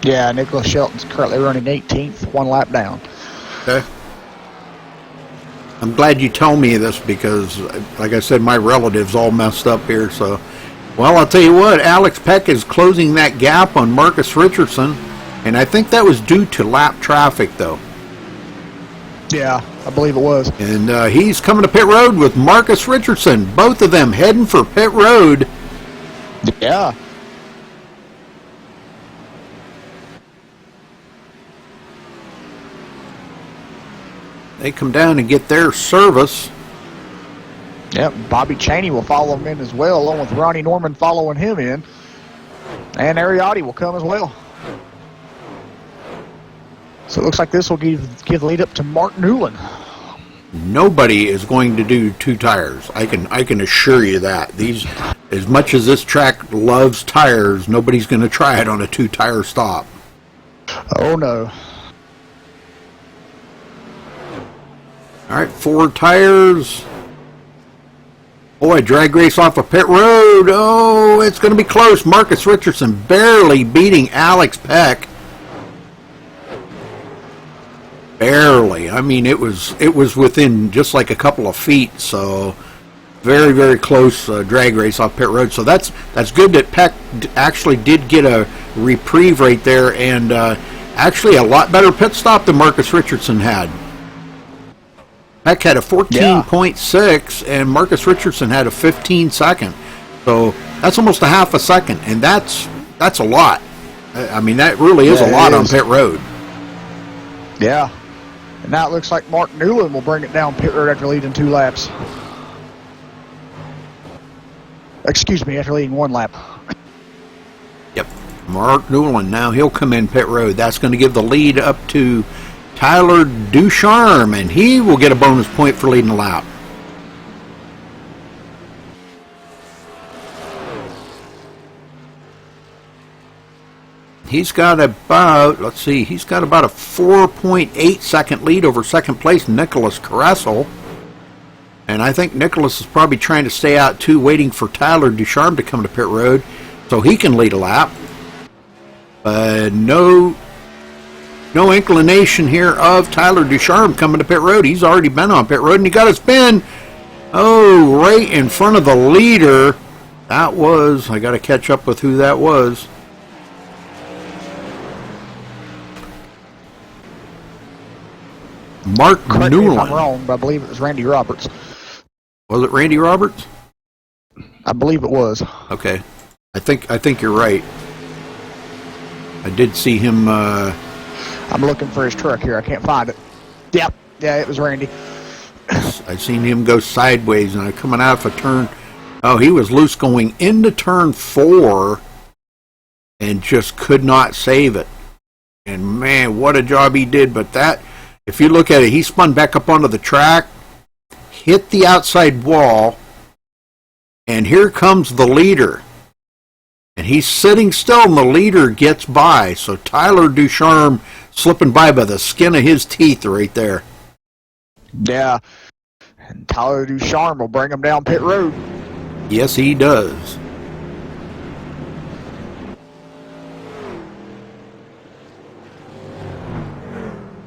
Yeah, Nicholas Shelton's currently running 18th, 1 lap down. Okay. I'm glad you tell me this because, like I said, my relatives all messed up here. So, well, I'll tell you what, Alex Peck is closing that gap on Marcus Richardson, and I think that was due to lap traffic, though. Yeah, I believe it was. And he's coming to pit road with Marcus Richardson. Both of them heading for pit road. Yeah. They come down and get their service. Yep, Bobby Cheney will follow him in as well, along with Ronnie Norman following him in. And Ariotti will come as well. So it looks like this will give the lead up to Mark Newland. Nobody is going to do 2 tires. I can assure you that. These, as much as this track loves tires, nobody's going to try it on a 2-tire stop. Oh no. All right, 4 tires. Boy, drag race off of pit road. Oh, it's going to be close. Marcus Richardson barely beating Alex Peck. Barely. I mean, it was within just like a couple of feet. So very, very close drag race off pit road. So that's good that Peck actually did get a reprieve right there, and actually a lot better pit stop than Marcus Richardson had. Peck had a 14.6, and Marcus Richardson had a 15-second. So that's almost a half a second, and that's a lot. I mean, that really is a lot on pit road. Yeah. And now it looks like Mark Newland will bring it down pit road after leading 2 laps. Excuse me, after leading 1 lap. Yep. Mark Newland, now he'll come in pit road. That's going to give the lead up to Tyler Ducharme, and he will get a bonus point for leading the lap. He's got about, he's got about a 4.8 second lead over second place Nicholas Kressel. And I think Nicholas is probably trying to stay out too, waiting for Tyler Ducharme to come to pit road so he can lead a lap. But no inclination here of Tyler Ducharme coming to pit road. He's already been on pit road, and he got a spin. Oh, right in front of the leader. That was, I got to catch up with who that was. Mark Correct me if I'm Newland. wrong, but I believe it was Randy Roberts. Was it Randy Roberts? I believe it was. Okay. I think you're right. I did see him. I'm looking for his truck here. I can't find it. Yep. Yeah, it was Randy. I seen him go sideways, and I coming out of a turn. Oh, he was loose going into turn 4, and just could not save it. And man, what a job he did! But that, if you look at it, he spun back up onto the track, hit the outside wall, and here comes the leader. And he's sitting still, and the leader gets by. So Tyler Ducharme slipping by the skin of his teeth right there. Yeah. And Tyler Ducharme will bring him down pit road. Yes, he does.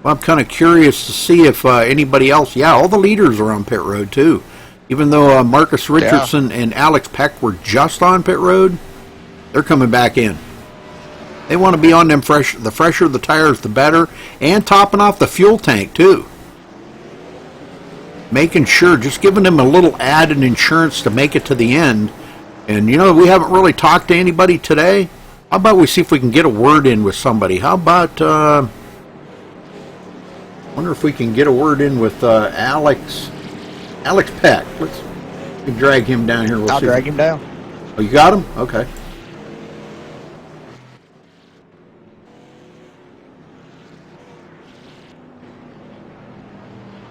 Well, I'm kind of curious to see if anybody else... Yeah, all the leaders are on pit road, too. Even though Marcus Richardson and Alex Peck were just on pit road, they're coming back in. They want to be on them fresh. The fresher the tires, the better. And topping off the fuel tank, too. Making sure, just giving them a little added insurance to make it to the end. And, you know, we haven't really talked to anybody today. How about we see if we can get a word in with somebody? How about, wonder if we can get a word in with Alex Peck. Let's drag him down here. I'll drag him down. Oh, you got him? Okay.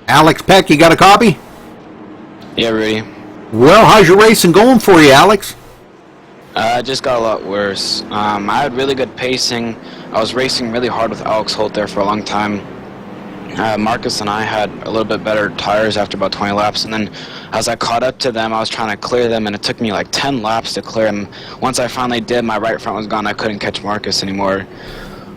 Alex Peck, you got a copy? Yeah, Rudy. Well, how's your racing going for you, Alex? It just got a lot worse. I had really good pacing. I was racing really hard with Alex Holt there for a long time. Marcus and I had a little bit better tires after about 20 laps, and then as I caught up to them, I was trying to clear them, and it took me like 10 laps to clear them. Once I finally did, my right front was gone. I couldn't catch Marcus anymore.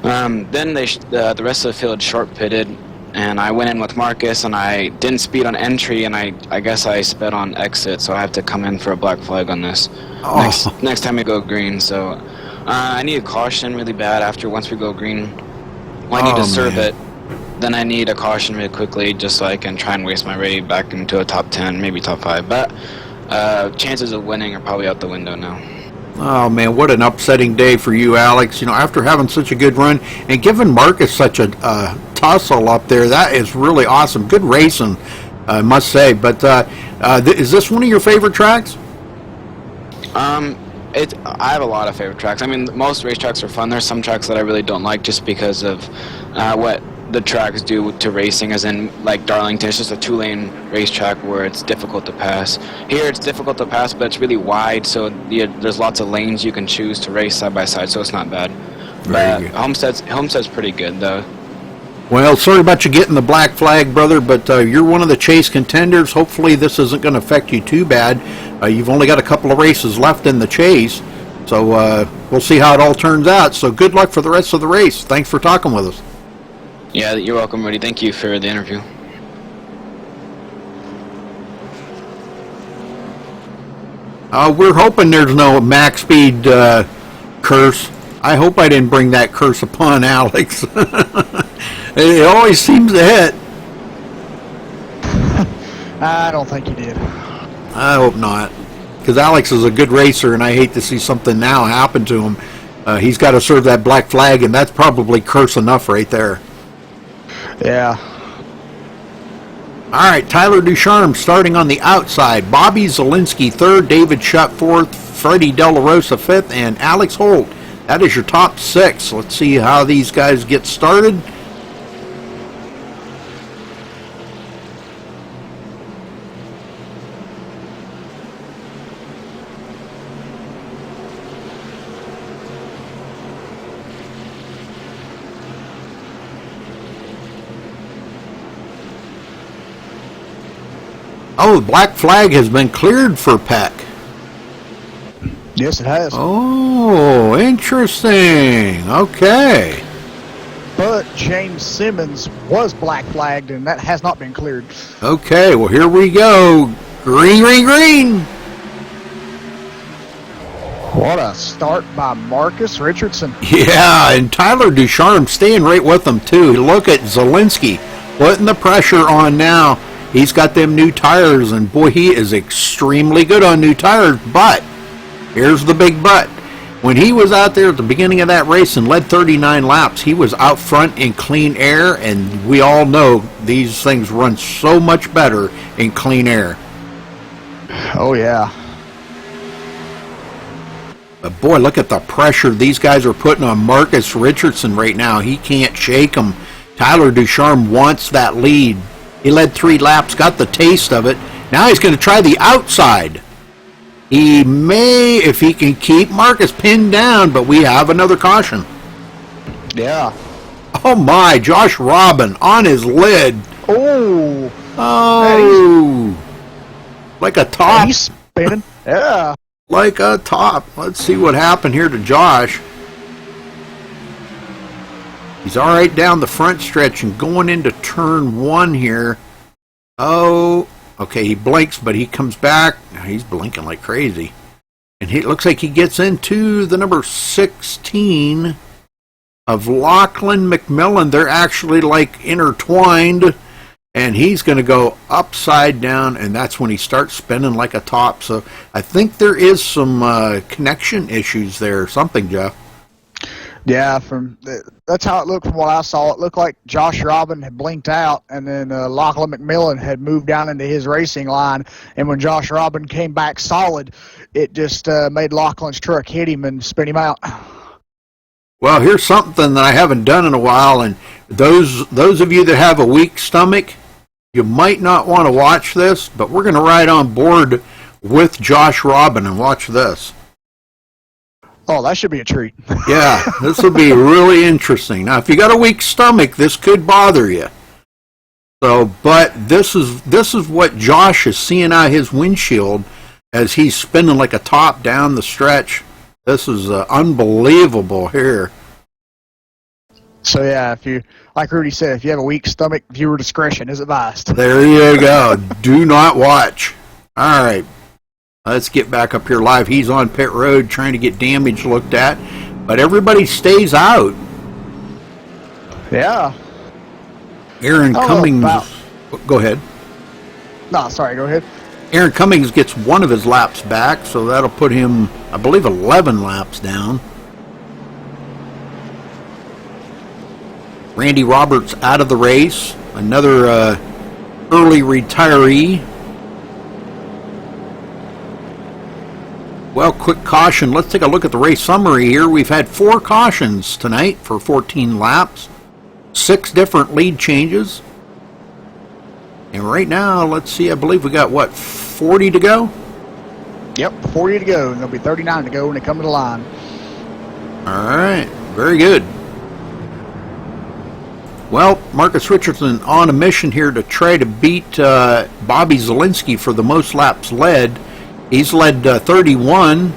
Then the rest of the field short pitted, and I went in with Marcus, and I didn't speed on entry, and I guess I sped on exit, so I have to come in for a black flag on this next time we go green. So I need a caution really bad once we go green. Well, I need to serve it. Then I need a caution really quickly, just so I can try and waste my race back into a top 10, maybe top 5. But chances of winning are probably out the window now. Oh, man, what an upsetting day for you, Alex. You know, after having such a good run and giving Marcus such a tussle up there, that is really awesome. Good racing, I must say. But is this one of your favorite tracks? I have a lot of favorite tracks. I mean, most racetracks are fun. There's some tracks that I really don't like just because of what the tracks do to racing, as in like Darlington. It's just a 2-lane racetrack where it's difficult to pass. Here it's difficult to pass, but it's really wide, so there's lots of lanes you can choose to race side by side, so it's not bad. But Homestead's pretty good though. Well, sorry about you getting the black flag, brother, but you're one of the chase contenders. Hopefully this isn't going to affect you too bad. You've only got a couple of races left in the chase, so we'll see how it all turns out. So good luck for the rest of the race. Thanks for talking with us. Yeah, you're welcome, Rudy. Thank you for the interview. We're hoping there's no max speed curse. I hope I didn't bring that curse upon Alex. It always seems to hit. I don't think you did. I hope not. Because Alex is a good racer, and I hate to see something now happen to him. He's got to serve that black flag, and that's probably curse enough right there. Yeah. All right, Tyler Ducharme starting on the outside. Bobby Zielinski third, David Shutt fourth, Freddie De La Rosa fifth, and Alex Holt. That is your top 6. Let's see how these guys get started. Oh, the black flag has been cleared for Peck. Yes, it has. Oh, interesting. Okay. But James Simmons was black flagged, and that has not been cleared. Okay, well, here we go. Green, green, green. What a start by Marcus Richardson. Yeah, and Tyler Ducharme staying right with them, too. Look at Zielinski putting the pressure on now. He's got them new tires, and boy, he is extremely good on new tires, but here's the big but. When he was out there at the beginning of that race and led 39 laps, he was out front in clean air, and we all know these things run so much better in clean air. Oh, yeah. But boy, look at the pressure these guys are putting on Marcus Richardson right now. He can't shake them. Tyler Ducharme wants that lead. He led 3 laps, got the taste of it. Now he's going to try the outside. He may, if he can keep Marcus pinned down, but we have another caution. Yeah. Oh my, Josh Robin on his lid. Oh. Oh. Like a top. He's spinning. Yeah. Like a top. Let's see what happened here to Josh. He's all right down the front stretch and going into turn 1 here. Oh, okay, he blinks, but he comes back. He's blinking like crazy. And it looks like he gets into the number 16 of Lachlan McMillan. They're actually like intertwined. And he's going to go upside down, and that's when he starts spinning like a top. So I think there is some connection issues there, something, Jeff. Yeah, that's how it looked from what I saw. It looked like Josh Robin had blinked out, and then Lachlan McMillan had moved down into his racing line. And when Josh Robin came back solid, it just made Lachlan's truck hit him and spin him out. Well, here's something that I haven't done in a while, and those of you that have a weak stomach, you might not want to watch this, but we're going to ride on board with Josh Robin and watch this. Oh, that should be a treat. Yeah, this will be really interesting. Now, if you got a weak stomach, this could bother you. So, but this is what Josh is seeing out his windshield as he's spinning like a top down the stretch. This is unbelievable here. So yeah, if you, like Rudy said, if you have a weak stomach, viewer discretion is advised. There you go. Do not watch. All right. Let's get back up here live. He's on pit road trying to get damage looked at, but everybody stays out. Yeah. Aaron Cummings. Go ahead. No, sorry, go ahead. Aaron Cummings gets one of his laps back, so that'll put him, I believe, 11 laps down. Randy Roberts out of the race. Another early retiree. Well, quick caution. Let's take a look at the race summary here. We've had 4 cautions tonight for 14 laps. 6 different lead changes. And right now, let's see, I believe we got, 40 to go? Yep, 40 to go, and there'll be 39 to go when they come to the line. All right, very good. Well, Marcus Richardson on a mission here to try to beat Bobby Zielinski for the most laps led. He's led 31.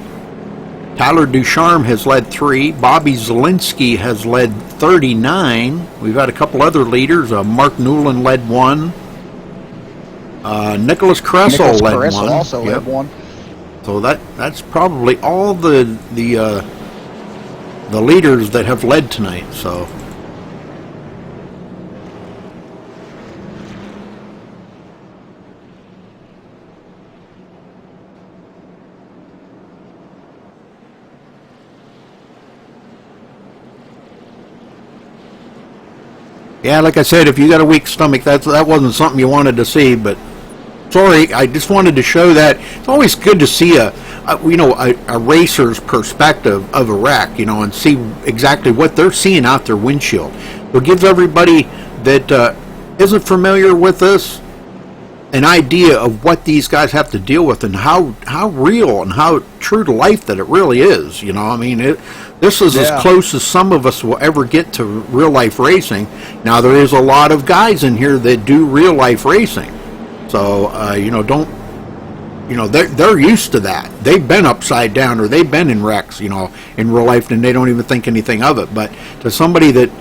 Tyler Ducharme has led 3. Bobby Zielinski has led 39. We've had a couple other leaders. Mark Newland led 1. Nicholas Kressel led 1. Also led 1. So that's probably all the leaders that have led tonight. So. Yeah, like I said, if you got a weak stomach, that wasn't something you wanted to see, but sorry, I just wanted to show that. It's always good to see a racer's perspective of a wreck, and see exactly what they're seeing out their windshield. It gives everybody that isn't familiar with this an idea of what these guys have to deal with and how real and how true to life that it really is. This is as close as some of us will ever get to real life racing. Now, there is a lot of guys in here that do real life racing. So, they're used to that. They've been upside down or they've been in wrecks, in real life, and they don't even think anything of it. But to somebody that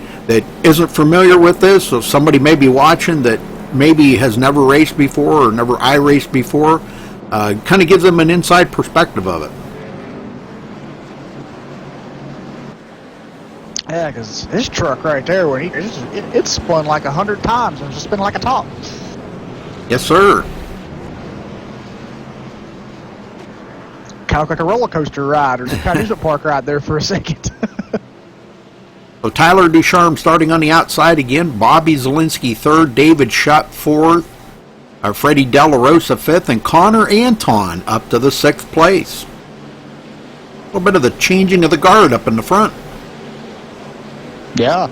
isn't familiar with this, or somebody maybe watching that maybe has never raced before or never raced before, kind of gives them an inside perspective of it. Yeah, because this truck right there, when it spun like 100 times. It's just spin like a top. Yes, sir. Kind of like a roller coaster ride or some kind of amusement park ride there for a second. So Tyler Ducharme starting on the outside again. Bobby Zielinski third. David Schutt fourth. Freddie De La Rosa fifth. And Connor Anton up to the sixth place. A little bit of the changing of the guard up in the front. Yeah.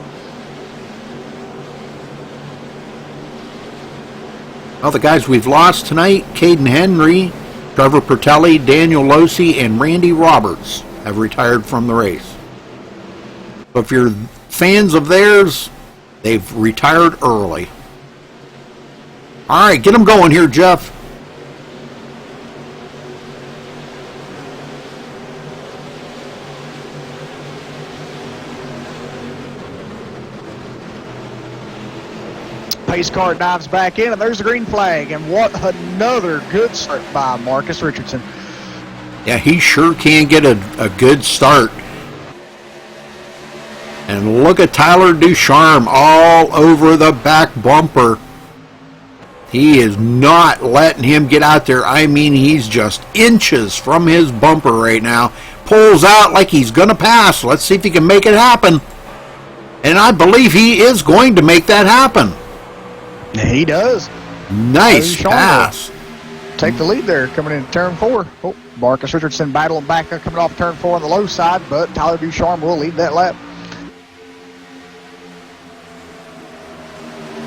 Well, the guys we've lost tonight, Caden Henry, Trevor Pertelli, Daniel Losi, and Randy Roberts have retired from the race. So if you're fans of theirs, they've retired early. All right, get them going here, Jeff. Pace car dives back in, and there's the green flag. And what another good start by Marcus Richardson. Yeah, he sure can get a good start. And look at Tyler Ducharme all over the back bumper. He is not letting him get out there. I mean, he's just inches from his bumper right now. Pulls out like he's going to pass. Let's see if he can make it happen. And I believe he is going to make that happen. He does. Nice pass. Take the lead there coming into turn 4. Oh, Marcus Richardson battling back there coming off turn 4 on the low side, but Tyler Ducharme will lead that lap.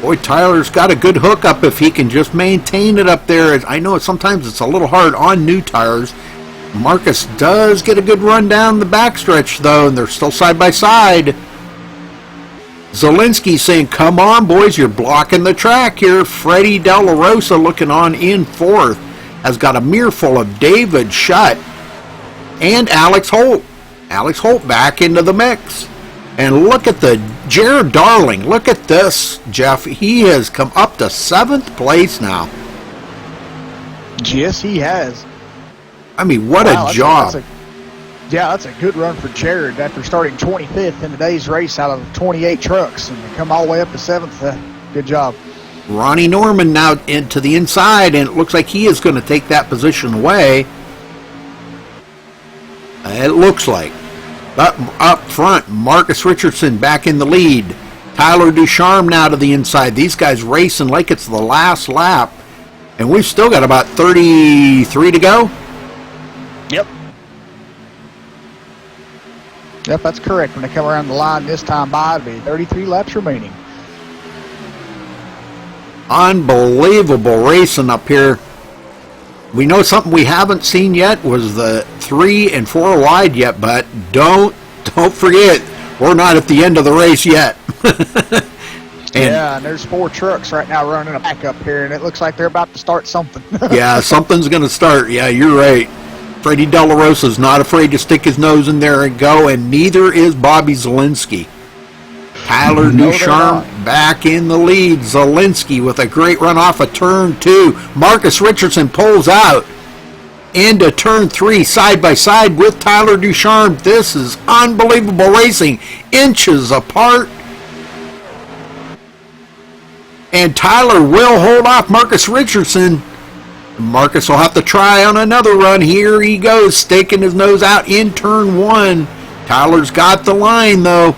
Boy, Tyler's got a good hookup if he can just maintain it up there. I know sometimes it's a little hard on new tires. Marcus does get a good run down the backstretch, though, and they're still side by side. Zielinski saying, come on, boys, you're blocking the track here. Freddie De La Rosa looking on in fourth. Has got a mirror full of David Schutt and Alex Holt. Alex Holt back into the mix. And look at the Jared Darling. Look at this, Jeff. He has come up to 7th place now. Yes, he has. I mean, what a job. That's a good run for Jared after starting 25th in today's race out of 28 trucks. And to come all the way up to 7th, good job. Ronnie Norman now into the inside, and it looks like he is going to take that position away. It looks like. Up front, Marcus Richardson back in the lead. Tyler Ducharme now to the inside. These guys racing like it's the last lap. And we've still got about 33 to go. Yep. Yep, that's correct. When they come around the line this time by, it'll be 33 laps remaining. Unbelievable racing up here. We know something we haven't seen yet was the 3 and 4 wide yet, but don't forget, we're not at the end of the race yet. And there's 4 trucks right now running a back up here, and it looks like they're about to start something. Yeah, something's going to start. Yeah, you're right. Freddie De La Rosa's not afraid to stick his nose in there and go, and neither is Bobby Zielinski. Tyler Ducharme back in the lead. Zielinski with a great run off of turn 2. Marcus Richardson pulls out into turn 3 side by side with Tyler Ducharme. This is unbelievable racing. Inches apart. And Tyler will hold off Marcus Richardson. Marcus will have to try on another run. Here he goes, staking his nose out in turn 1. Tyler's got the line, though.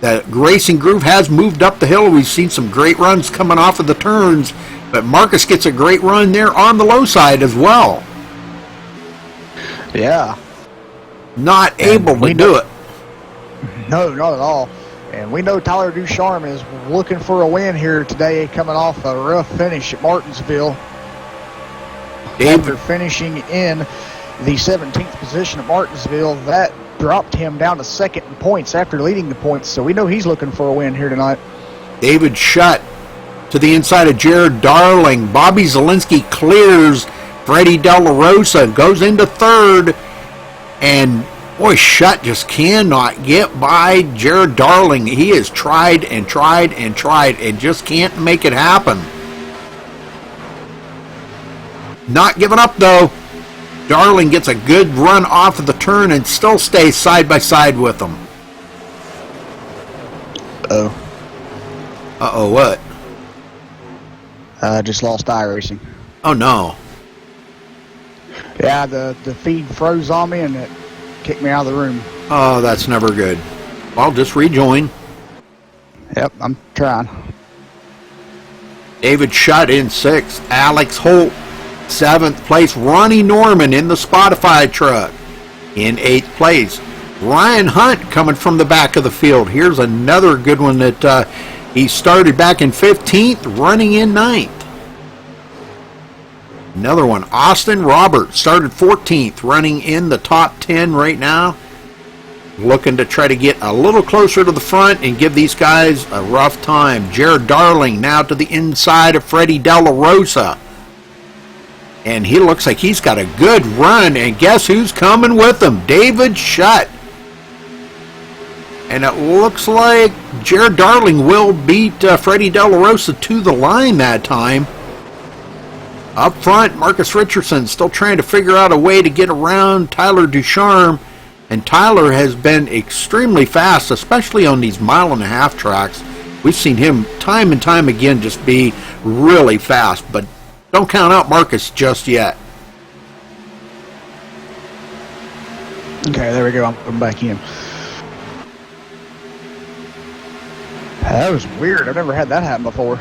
The racing groove has moved up the hill. We've seen some great runs coming off of the turns, but Marcus gets a great run there on the low side as well. Yeah. Not able to do it. No, not at all. And we know Tyler Ducharme is looking for a win here today, coming off a rough finish at Martinsville. After finishing in the 17th position at Martinsville, that dropped him down to 2nd in points after leading the points. So we know he's looking for a win here tonight. David Schutt to the inside of Jared Darling. Bobby Zielinski clears Freddie De La Rosa, goes into 3rd. And boy, Schutt just cannot get by Jared Darling. He has tried and tried and tried and just can't make it happen. Not giving up, though. Darling gets a good run off of the turn and still stays side by side with them. Oh, Uh-oh, what? just lost iRacing. Oh, no. Yeah, the feed froze on me and it kicked me out of the room. Oh, that's never good. Well, just rejoin. Yep, I'm trying. David Shutt in 6th. Alex Holt, 7th place. Ronnie Norman in the Spotify truck in 8th place. Ryan Hunt coming from the back of the field. Here's another good one that he started back in 15th, running in 9th. Another one, Austin Roberts, started 14th, running in the top 10 right now. Looking to try to get a little closer to the front and give these guys a rough time. Jared Darling now to the inside of Freddie Della Rosa. And he looks like he's got a good run. And guess who's coming with him? David Shutt. And it looks like Jared Darling will beat Freddie Della Rosa to the line that time. Up front, Marcus Richardson still trying to figure out a way to get around Tyler Ducharme. And Tyler has been extremely fast, especially on these 1.5-mile tracks. We've seen him time and time again just be really fast. But don't count out Marcus just yet. Okay, there we go. I'm back in. That was weird. I've never had that happen before.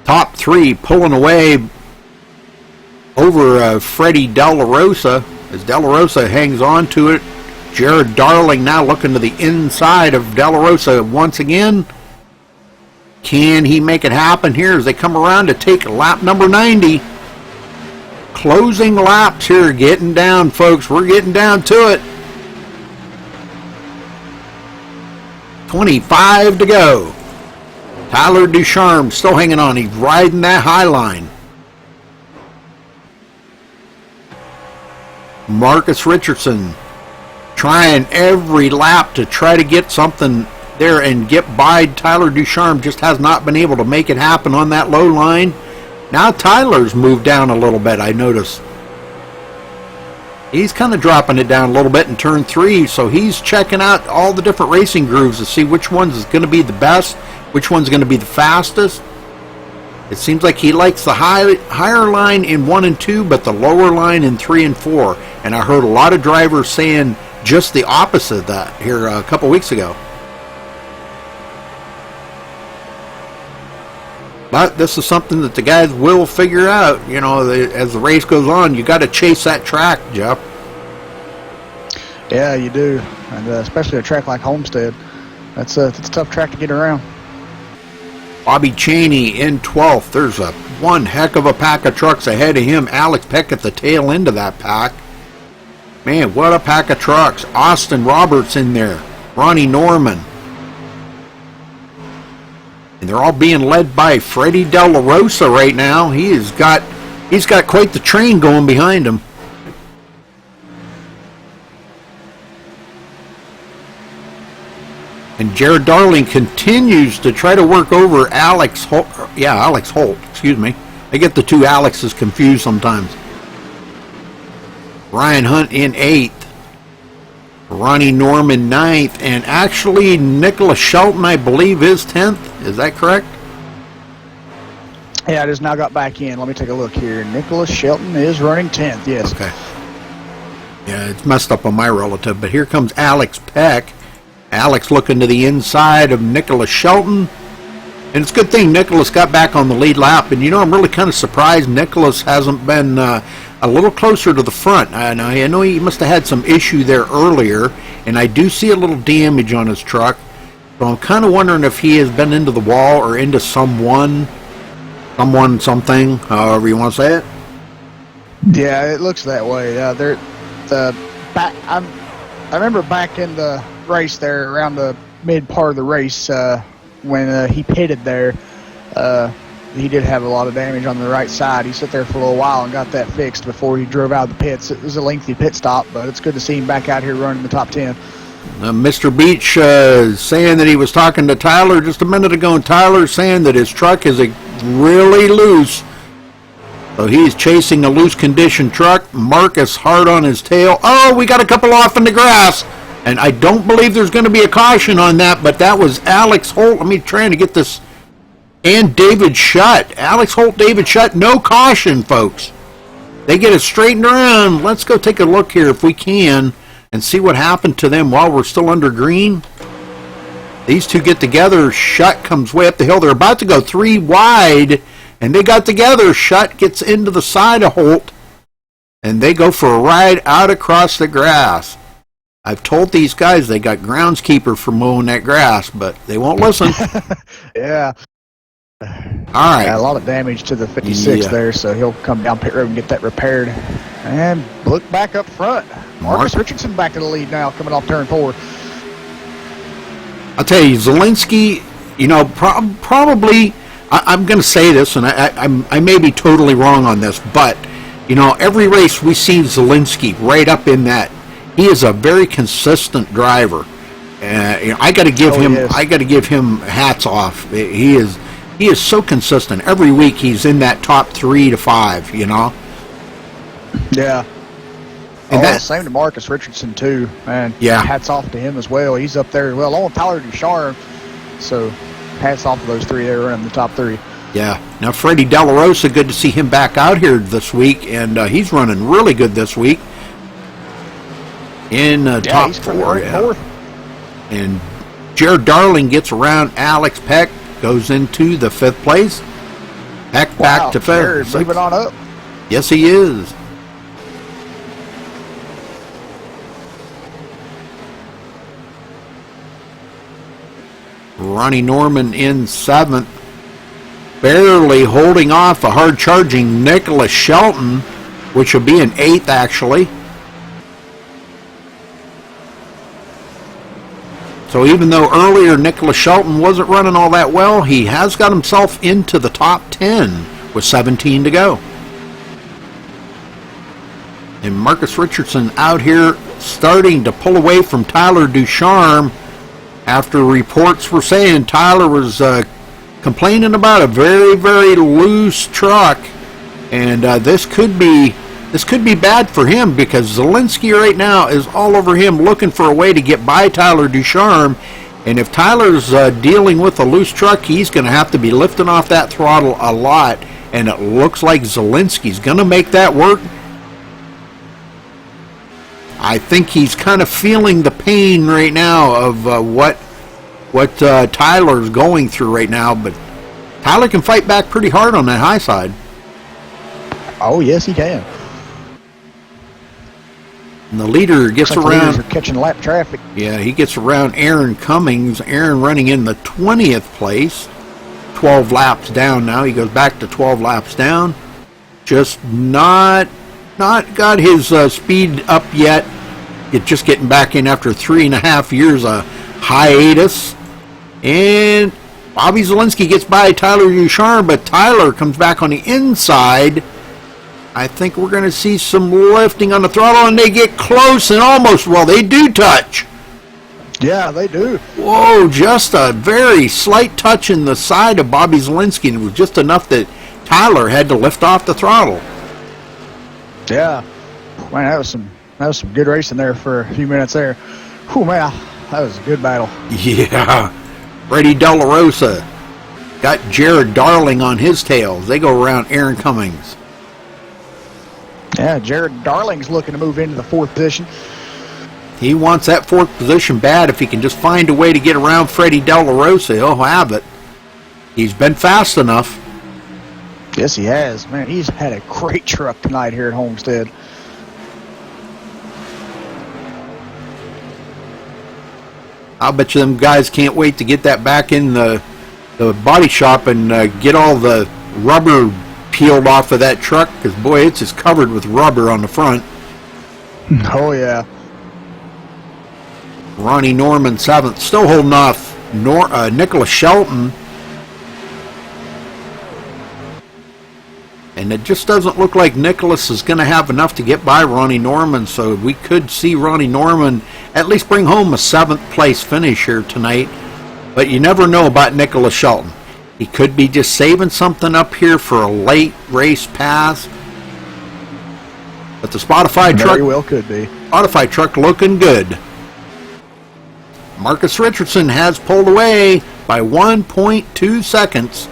Top 3 pulling away over Freddie Della Rosa as Della Rosa hangs on to it. Jared Darling now looking to the inside of Della Rosa once again. Can he make it happen here as they come around to take lap number 90? Closing laps here, getting down, folks. We're getting down to it. 25 to go. Tyler Ducharme still hanging on. He's riding that high line. Marcus Richardson trying every lap to try to get something there and get by Tyler Ducharme. Just has not been able to make it happen on that low line. Now Tyler's moved down a little bit, I notice. He's kind of dropping it down a little bit in turn 3, so he's checking out all the different racing grooves to see which one's is going to be the best, which one's going to be the fastest. It seems like he likes the higher line in 1 and 2, but the lower line in 3 and 4. And I heard a lot of drivers saying just the opposite of that here a couple weeks ago. But this is something that the guys will figure out. You know, as the race goes on, you got to chase that track, Jeff. Yeah, you do, and especially a track like Homestead. It's a tough track to get around. Bobby Chaney in 12th. There's one heck of a pack of trucks ahead of him. Alex Peck at the tail end of that pack. Man, what a pack of trucks. Austin Roberts in there. Ronnie Norman. And they're all being led by Freddie Della Rosa right now. He's got quite the train going behind him. And Jared Darling continues to try to work over Alex Holt. Yeah, Alex Holt, excuse me. I get the two Alexes confused sometimes. Ryan Hunt in 8th. Ronnie Norman 9th. And actually, Nicholas Shelton, I believe, is 10th. Is that correct? Yeah, I just now got back in. Let me take a look here. Nicholas Shelton is running 10th, yes. Okay. Yeah, it's messed up on my relative. But here comes Alex Peck. Alex looking to the inside of Nicholas Shelton. And it's a good thing Nicholas got back on the lead lap. And, you know, I'm really kind of surprised Nicholas hasn't been a little closer to the front. I know he must have had some issue there earlier. And I do see a little damage on his truck. But I'm kind of wondering if he has been into the wall or into something, however you want to say it. Yeah, it looks that way. I remember back in the race there, around the mid part of the race, when he pitted there, he did have a lot of damage on the right side. He sat there for a little while and got that fixed before he drove out of the pits. It was a lengthy pit stop, but it's good to see him back out here running the top 10. Mr. Beach saying that he was talking to Tyler just a minute ago, and Tyler saying that his truck is really loose. So he's chasing a loose condition truck. Marcus hard on his tail. Oh, we got a couple off in the grass. And I don't believe there's going to be a caution on that, but that was Alex Holt. Let me try to get this. And David Shutt. Alex Holt, David Shutt. No caution, folks. They get it straightened around. Let's go take a look here if we can and see what happened to them while we're still under green. These two get together. Shutt comes way up the hill. They're about to go 3 wide. And they got together. Shutt gets into the side of Holt. And they go for a ride out across the grass. I've told these guys they got groundskeeper for mowing that grass, but they won't listen. Yeah. All right. Yeah, a lot of damage to the 56 there, so he'll come down pit road and get that repaired. And look back up front. Marcus Richardson back to the lead now, coming off turn 4. I'll tell you, Zielinski, you know, probably... I'm going to say this, and I may be totally wrong on this, but, you know, every race we see Zielinski right up in that. He is a very consistent driver. You know, I got to give him hats off. He is so consistent. Every week he's in that top 3 to 5. You know. Yeah. And same to Marcus Richardson too, man. Yeah. Hats off to him as well. He's up there as well, along with Tyler Ducharme. So. Hats off to those 3 there in the top 3. Yeah. Now, Freddie De La Rosa, good to see him back out here this week, and he's running really good this week. In top 4. Yeah. And Jared Darling gets around Alex Peck, goes into the 5th place. Peck back to 5th. Moving on up. Yes, he is. Ronnie Norman in 7th, barely holding off a hard-charging Nicholas Shelton, which will be in 8th, actually. So even though earlier Nicholas Shelton wasn't running all that well, he has got himself into the top 10 with 17 to go. And Marcus Richardson out here starting to pull away from Tyler Ducharme, after reports were saying Tyler was complaining about a very, very loose truck, and this could be bad for him, because Zielinski right now is all over him looking for a way to get by Tyler Ducharme, and if Tyler's dealing with a loose truck, he's going to have to be lifting off that throttle a lot, and it looks like Zielinski's going to make that work. I think he's kind of feeling the pain right now of what Tyler's going through right now, but Tyler can fight back pretty hard on that high side. Oh, yes, he can. And the leader gets around. Are catching lap traffic. Yeah, he gets around Aaron Cummings. Aaron running in the 20th place, 12 laps down now. He goes back to 12 laps down. Just not got his speed up yet. It's just getting back in after 3.5 years of hiatus. And Bobby Zielinski gets by Tyler Ducharme, but Tyler comes back on the inside. I think we're going to see some lifting on the throttle, and they get close and almost, well, they do touch. Yeah, they do. Whoa, just a very slight touch in the side of Bobby Zielinski, and it was just enough that Tyler had to lift off the throttle. Yeah, man, that was some good racing there for a few minutes there. Whew, man, that was a good battle. Yeah, Freddie De La Rosa got Jared Darling on his tails. They go around Aaron Cummings. Yeah, Jared Darling's looking to move into the 4th position. He wants that 4th position bad. If he can just find a way to get around Freddie De La Rosa, he'll have it. He's been fast enough. Yes, he has. Man, he's had a great truck tonight here at Homestead. I'll bet you them guys can't wait to get that back in the body shop and get all the rubber peeled off of that truck, because, boy, it's just covered with rubber on the front. Oh, yeah. Ronnie Norman 7th, still holding off Nicholas Shelton. And it just doesn't look like Nicholas is going to have enough to get by Ronnie Norman, so we could see Ronnie Norman at least bring home a 7th place finish here tonight. But you never know about Nicholas Shelton. He could be just saving something up here for a late race pass. But the Spotify truck, Very well could be. Spotify truck looking good. Marcus Richardson has pulled away by 1.2 seconds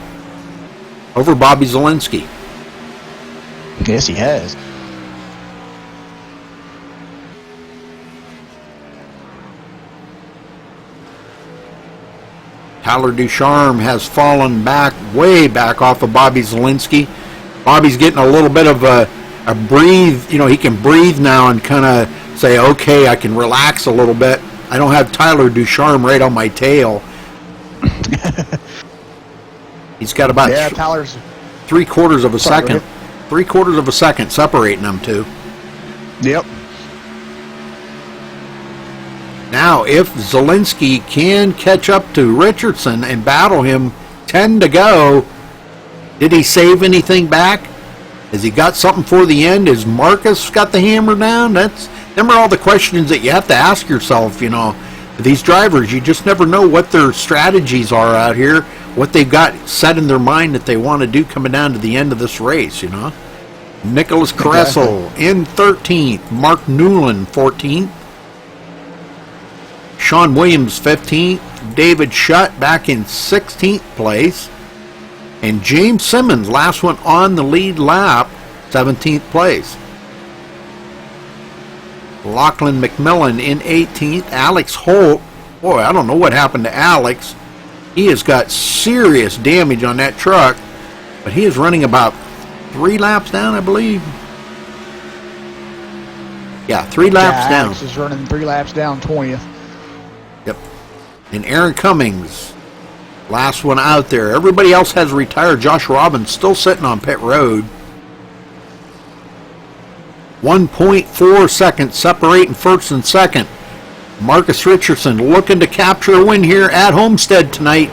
over Bobby Zielinski. Yes, he has. Tyler Ducharme has fallen back, way back off of Bobby Zielinski. Bobby's getting a little bit of a breathe. You know, he can breathe now and kind of say, okay, I can relax a little bit. I don't have Tyler Ducharme right on my tail. He's got about Tyler's 3/4 of a second. 3/4 of a second separating them two. Yep. Now, if Zielinski can catch up to Richardson and battle him, 10 to go, did he save anything back? Has he got something for the end? Has Marcus got the hammer down? Them are all the questions that you have to ask yourself, you know. These drivers, you just never know what their strategies are out here, what they've got set in their mind that they want to do coming down to the end of this race, you know. Nicholas Caressel in 13th, Mark Newland 14th, Sean Williams 15th, David Shutt back in 16th place, and James Simmons, last one on the lead lap, 17th place. Lachlan McMillan in 18th. Alex Holt, boy, I don't know what happened to Alex. He has got serious damage on that truck, but he is running about 3 laps down, I believe. Yeah, 3 laps down. Alex is running 3 laps down, 20th. Yep. And Aaron Cummings, last one out there. Everybody else has retired. Josh Robbins still sitting on pit road. 1.4 seconds separating first and second. Marcus Richardson looking to capture a win here at Homestead tonight.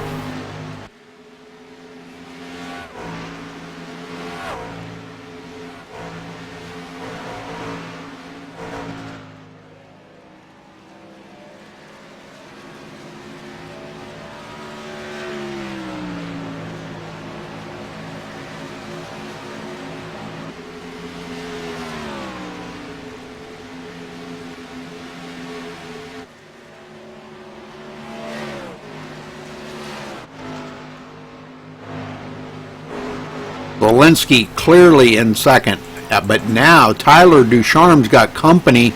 Zielinski clearly in second, but now Tyler Ducharme's got company.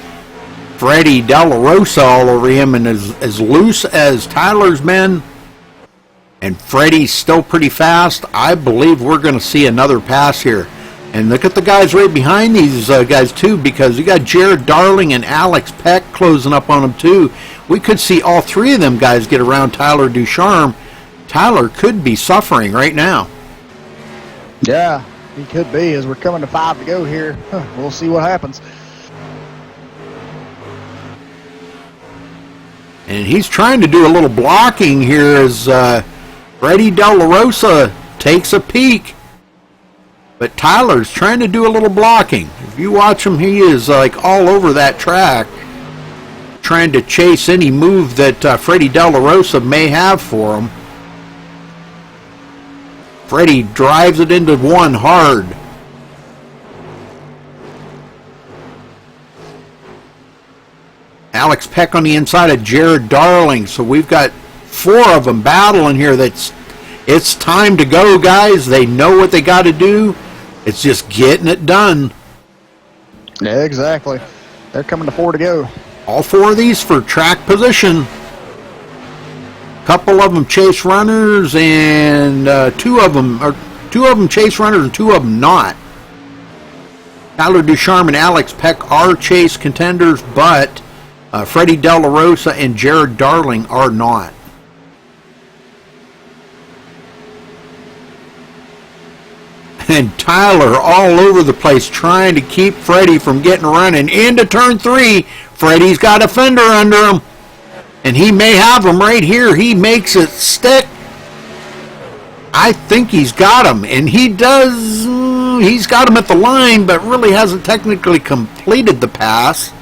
Freddie De La Rosa all over him, and as loose as Tyler's been, and Freddie's still pretty fast. I believe we're going to see another pass here. And look at the guys right behind these guys too, because you got Jared Darling and Alex Peck closing up on them too. We could see all 3 of them guys get around Tyler Ducharme. Tyler could be suffering right now. Yeah, he could be, as we're coming to 5 to go here. We'll see what happens. And he's trying to do a little blocking here as Freddie De La Rosa takes a peek. But Tyler's trying to do a little blocking. If you watch him, he is like all over that track, trying to chase any move that Freddie De La Rosa may have for him. Freddie drives it into one hard. Alex Peck on the inside of Jared Darling. So we've got 4 of them battling here. It's time to go, guys. They know what they got to do. It's just getting it done. Yeah, exactly. They're coming to 4 to go. All 4 of these for track position. Couple of them chase runners, and 2 of them chase runners, and 2 of them not. Tyler Ducharme and Alex Peck are chase contenders, but Freddie De La Rosa and Jared Darling are not. And Tyler all over the place trying to keep Freddie from getting running into turn 3. Freddie's got a fender under him. And he may have him right here. He makes it stick. I think he's got him. And he does. He's got him at the line, but really hasn't technically completed the pass.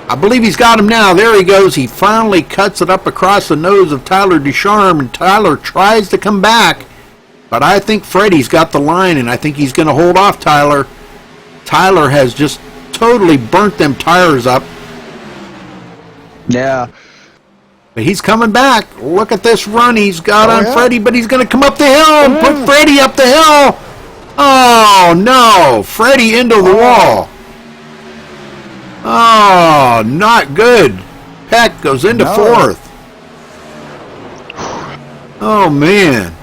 I believe he's got him now. There he goes. He finally cuts it up across the nose of Tyler Ducharme, and Tyler tries to come back. But I think Freddie's got the line, and I think he's going to hold off Tyler. Tyler has just totally burnt them tires up. Yeah. But he's coming back. Look at this run he's got on Freddie, but he's going to come up the hill and put Freddie up the hill. Oh, no. Freddie into the wall. Oh, not good. Peck goes into fourth. Oh, man.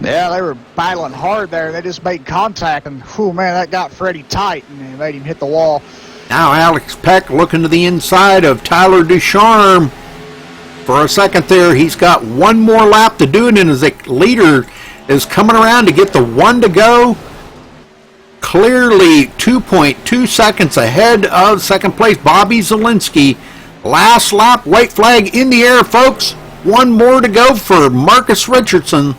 Yeah, they were battling hard there. They just made contact, and, man, that got Freddie tight, and it made him hit the wall. Now Alex Peck looking to the inside of Tyler Ducharme. For a second there, he's got one more lap to do it, and as the leader is coming around to get the one to go, clearly 2.2 seconds ahead of second place, Bobby Zielinski. Last lap, white flag in the air, folks. One more to go for Marcus Richardson.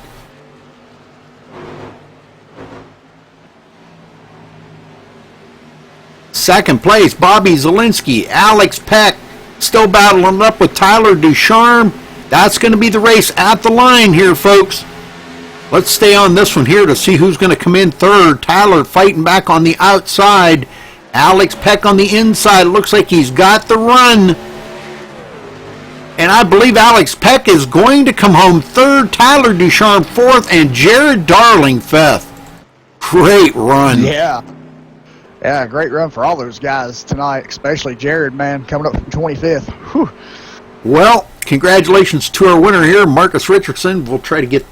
Second place, Bobby Zielinski. Alex Peck still battling up with Tyler Ducharme. That's going to be the race at the line here, folks. Let's stay on this one here to see who's going to come in third. Tyler fighting back on the outside. Alex Peck on the inside. Looks like he's got the run. And I believe Alex Peck is going to come home third. Tyler Ducharme fourth. And Jared Darling fifth. Great run. Yeah. Yeah, great run for all those guys tonight, especially Jared, man, coming up from 25th. Whew. Well, congratulations to our winner here, Marcus Richardson. We'll try to get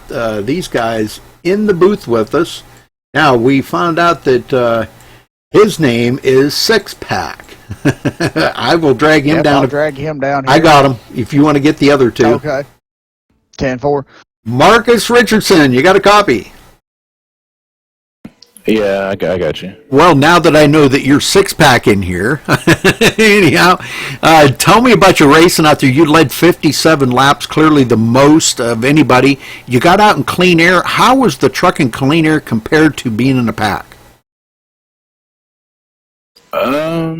these guys in the booth with us. Now, we found out that his name is Six Pack. I will drag him down. I'll drag him down here. I got him, if you want to get the other two. Okay. 10-4. Marcus Richardson, you got a copy? Yeah, I got you. Well, now that I know that you're six-pack in here, anyhow, tell me about your racing out there. You led 57 laps, clearly the most of anybody. You got out in clean air. How was the truck in clean air compared to being in a pack? I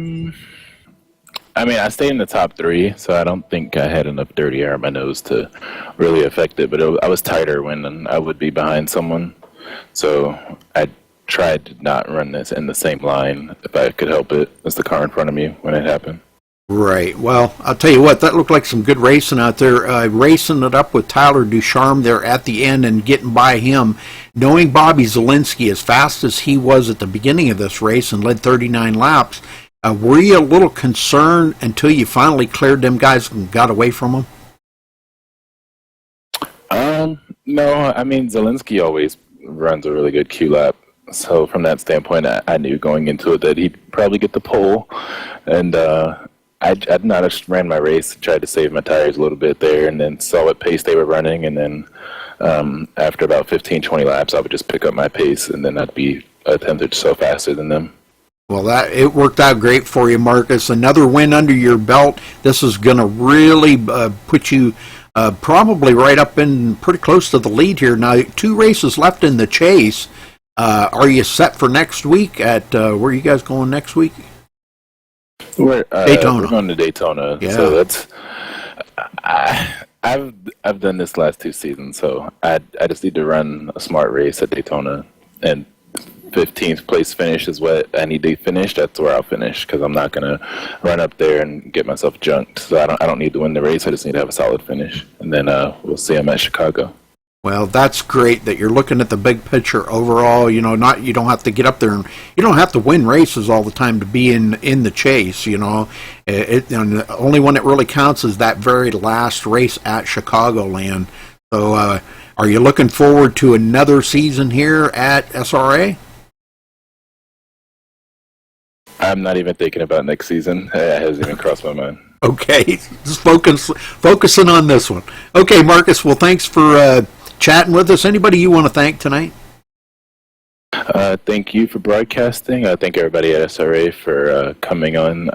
mean, I stayed in the top three, so I don't think I had enough dirty air on my nose to really affect it, but I was tighter when I would be behind someone, so I tried to not run this in the same line if I could help it as the car in front of me when it happened. Right. Well, I'll tell you what, that looked like some good racing out there. Racing it up with Tyler Ducharme there at the end and getting by him. Knowing Bobby Zielinski as fast as he was at the beginning of this race and led 39 laps, were you a little concerned until you finally cleared them guys and got away from them? No, I mean, Zielinski always runs a really good Q lap. So from that standpoint, I knew going into it that he'd probably get the pole. And I'd not just ran my race, tried to save my tires a little bit there, and then saw what pace they were running. And then after about 15, 20 laps, I would just pick up my pace, and then I'd be attempted so faster than them. Well, it worked out great for you, Marcus. Another win under your belt. This is going to really put you probably right up in pretty close to the lead here. Now, 2 races left in the chase. Are you set for next week at where are you guys going next week? Daytona. We're going to Daytona. Yeah. So that's I've done this last 2 seasons, so I just need to run a smart race at Daytona, and 15th place finish is what I need to finish. That's where I'll finish, because I'm not gonna run up there and get myself junked. So I don't need to win the race. I just need to have a solid finish, and then we'll see him at Chicago. Well, that's great that you're looking at the big picture overall. You know, you don't have to get up there and you don't have to win races all the time to be in the chase. You know, and the only one that really counts is that very last race at Chicagoland. So, are you looking forward to another season here at SRA? I'm not even thinking about next season. It hasn't even crossed my mind. Okay, just focusing on this one. Okay, Marcus. Well, thanks for chatting with us. Anybody you want to thank tonight? Thank you for broadcasting. Thank everybody at SRA for coming on,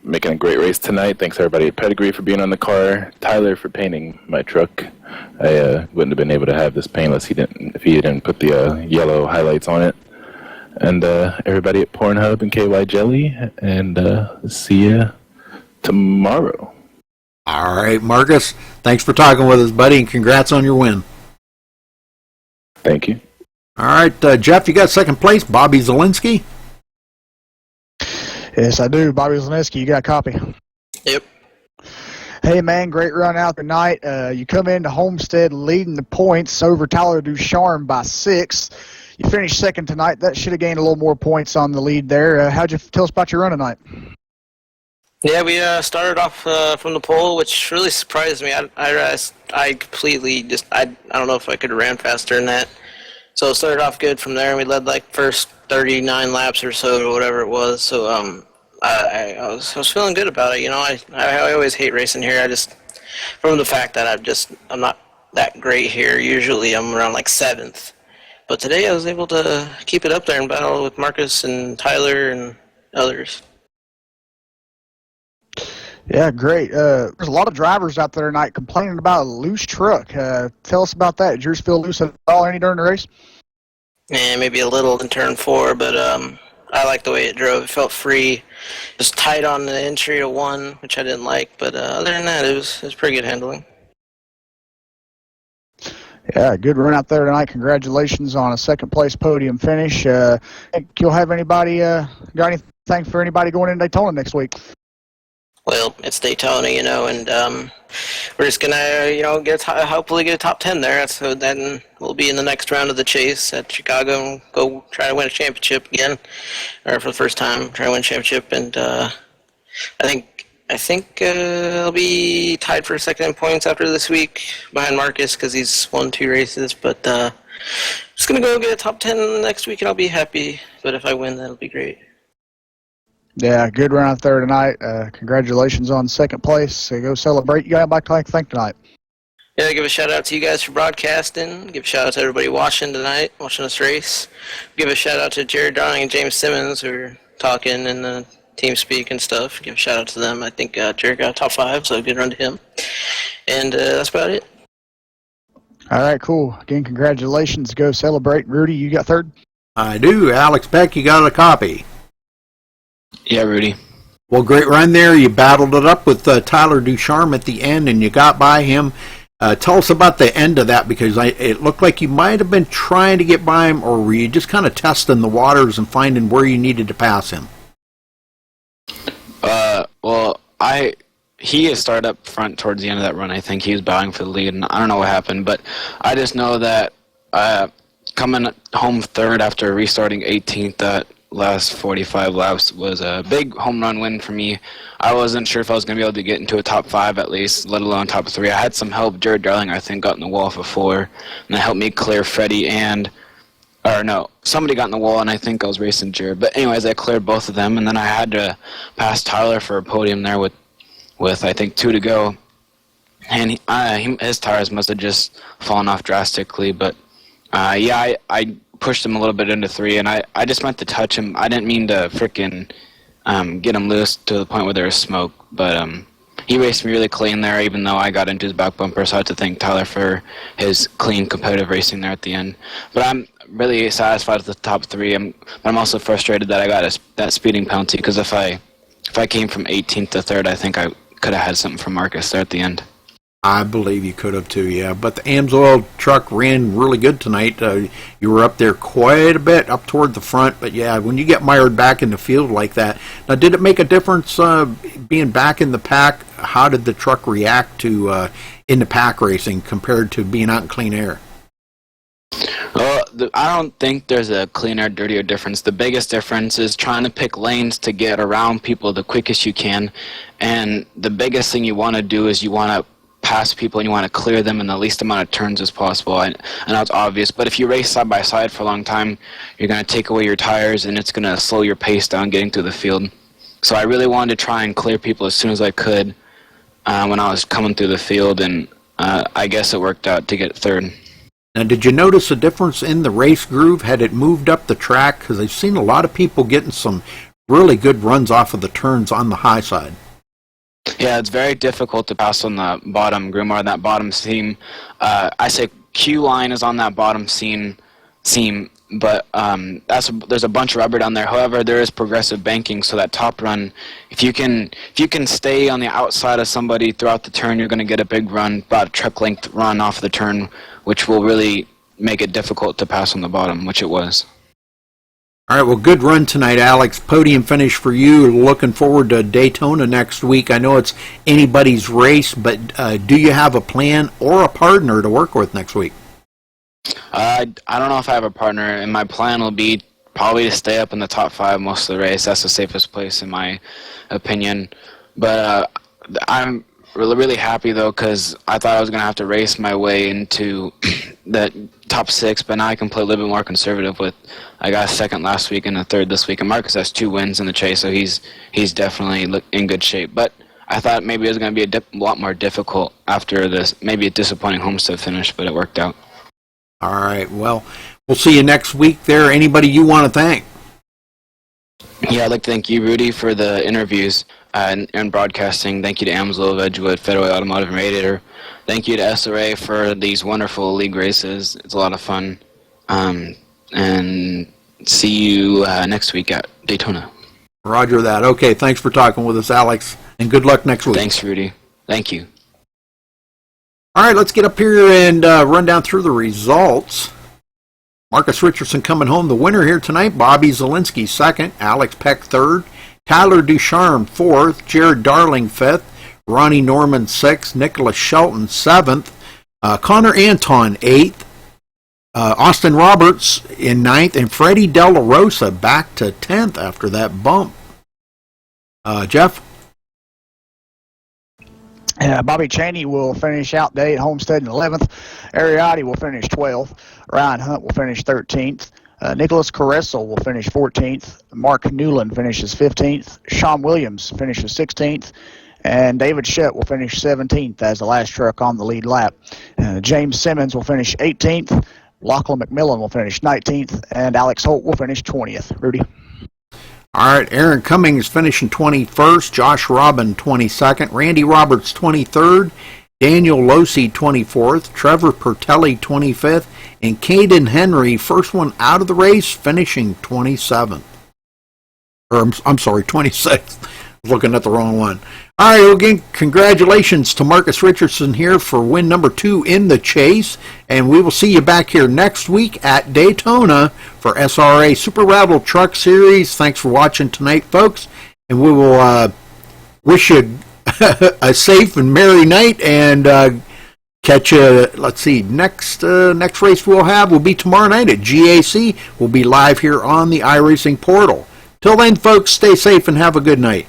making a great race tonight. Thanks everybody at Pedigree for being on the car. Tyler for painting my truck. I wouldn't have been able to have this paintless if he didn't put the yellow highlights on it. and everybody at Pornhub and KY Jelly, and see you tomorrow. All right, Marcus, thanks for talking with us, buddy, and congrats on your win. Thank you. All right, Jeff, you got second place. Bobby Zielinski. Yes, I do. Bobby Zielinski, you got a copy? Yep. Hey, man, great run out tonight. You come into Homestead leading the points over Tyler Ducharme by 6. You finished second tonight. That should have gained a little more points on the lead there. How'd you tell us about your run tonight? Yeah, we started off from the pole, which really surprised me. I completely just I don't know if I could have ran faster than that. So it started off good from there, and we led like first 39 laps or so, or whatever it was. So I was feeling good about it. You know, I always hate racing here. I just, from the fact that I'm not that great here. Usually I'm around like 7th, but today I was able to keep it up there and battle with Marcus and Tyler and others. Yeah, great. There's a lot of drivers out there tonight complaining about a loose truck. Tell us about that. Did yours feel loose at all any during the race? And maybe a little in turn 4, but I liked the way it drove. It felt free. It was tight on the entry to 1, which I didn't like, but other than that, it was pretty good handling. Yeah, good run out there tonight. Congratulations on a second place podium finish. Think you'll have anybody got anything for anybody going into Daytona next week? Well, it's Daytona, you know, and we're just gonna, you know, hopefully get a top 10 there. So then we'll be in the next round of the chase at Chicago and go try to win a championship again, or for the first time, try to win a championship. And I think I'll be tied for second in points after this week behind Marcus because he's won 2 races. But just gonna go get a top 10 next week and I'll be happy. But if I win, that'll be great. Yeah, good run out there tonight. Congratulations on second place. Go celebrate. You got anybody to thank tonight? Yeah, give a shout out to you guys for broadcasting. Give a shout out to everybody watching tonight, watching this race. Give a shout out to Jared Darling and James Simmons who are talking in the team speak and stuff. Give a shout out to them. I think Jared got top 5, so good run to him. And that's about it. All right, cool. Again, congratulations. Go celebrate. Rudy, you got third? I do. Alex Beck, you got a copy. Yeah, Rudy. Well, great run there. You battled it up with Tyler Ducharme at the end, and you got by him. Tell us about the end of that, because it looked like you might have been trying to get by him, or were you just kind of testing the waters and finding where you needed to pass him? Well, he started up front towards the end of that run. I think he was battling for the lead, and I don't know what happened, but I just know that coming home third after restarting 18th, that last 45 laps was a big home run win for me. I wasn't sure if I was going to be able to get into a top 5 at least, let alone top 3. I had some help. Jared Darling, I think, got in the wall for 4, and that helped me clear Freddie somebody got in the wall, and I think I was racing Jared. But anyways, I cleared both of them, and then I had to pass Tyler for a podium there with I think 2 to go. And his tires must have just fallen off drastically. But, I pushed him a little bit into 3, and I just meant to touch him. I didn't mean to frickin' get him loose to the point where there was smoke. But he raced me really clean there, even though I got into his back bumper. So I had to thank Tyler for his clean, competitive racing there at the end. But I'm really satisfied with the top 3. But I'm also frustrated that I got that speeding penalty, because if I came from 18th to 3rd, I think I could have had something from Marcus there at the end. I believe you could have too, yeah. But the AMSOIL truck ran really good tonight. You were up there quite a bit, up toward the front. But yeah, when you get mired back in the field like that, now did it make a difference being back in the pack? How did the truck react to in the pack racing compared to being out in clean air? Well, I don't think there's a clean air, dirtier difference. The biggest difference is trying to pick lanes to get around people the quickest you can. And the biggest thing you want to do is you want to pass people and you want to clear them in the least amount of turns as possible. I know it's obvious, but if you race side by side for a long time, you're going to take away your tires and it's going to slow your pace down getting through the field. So I really wanted to try and clear people as soon as I could when I was coming through the field, and I guess it worked out to get 3rd. Now, did you notice a difference in the race groove? Had it moved up the track? Because I've seen a lot of people getting some really good runs off of the turns on the high side. Yeah, it's very difficult to pass on the bottom groomer, that bottom seam. I say Q line is on that bottom seam but there's a bunch of rubber down there. However, there is progressive banking, so that top run, if you can stay on the outside of somebody throughout the turn, you're going to get a big run, about a truck length run off the turn, which will really make it difficult to pass on the bottom, which it was. All right, well, good run tonight, Alex. Podium finish for you. Looking forward to Daytona next week. I know it's anybody's race, but do you have a plan or a partner to work with next week? I don't know if I have a partner, and my plan will be probably to stay up in the top 5 most of the race. That's the safest place in my opinion. But I'm really happy, though, because I thought I was going to have to race my way into the top 6, but now I can play a little bit more conservative with. I got a second last week and a third this week, and Marcus has 2 wins in the chase, so he's definitely in good shape. But I thought maybe it was going to be a lot more difficult after this, maybe a disappointing Homestead finish, but it worked out. All right, well, we'll see you next week there. Anybody you want to thank? Yeah, I'd like to thank you, Rudy, for the interviews and broadcasting. Thank you to Amsel of Edgewood, Federal Automotive and Radiator. Thank you to SRA for these wonderful league races. It's a lot of fun. And see you next week at Daytona. Roger that. Okay, thanks for talking with us, Alex, and good luck next week. Thanks, Rudy. Thank you. All right, let's get up here and run down through the results. Marcus Richardson coming home the winner here tonight. Bobby Zielinski second. Alex Peck third. Tyler Ducharme fourth. Jared Darling fifth. Ronnie Norman sixth. Nicholas Shelton seventh. Connor Anton eighth. Austin Roberts in ninth. And Freddie De La Rosa back to 10th after that bump. Jeff? Bobby Cheney will finish out day at Homestead in 11th. Ariotti will finish 12th. Ryan Hunt will finish 13th. Nicholas Caressel will finish 14th. Mark Newland finishes 15th. Sean Williams finishes 16th. And David Shutt will finish 17th as the last truck on the lead lap. James Simmons will finish 18th. Lachlan McMillan will finish 19th. And Alex Holt will finish 20th. Rudy? All right, Aaron Cummings finishing 21st, Josh Robin 22nd, Randy Roberts 23rd, Daniel Losi 24th, Trevor Pertelli 25th, and Caden Henry, first one out of the race, finishing 27th. Or, I'm sorry, 26th. Looking at the wrong one. All right, again, congratulations to Marcus Richardson here for win number 2 in the chase, and we will see you back here next week at Daytona for SRA Super Rattle Truck Series. Thanks for watching tonight, folks, and we will wish you a safe and merry night, and catch you, let's see, next race we'll have will be tomorrow night at GAC. We'll be live here on the iRacing portal. Till then, folks, stay safe and have a good night.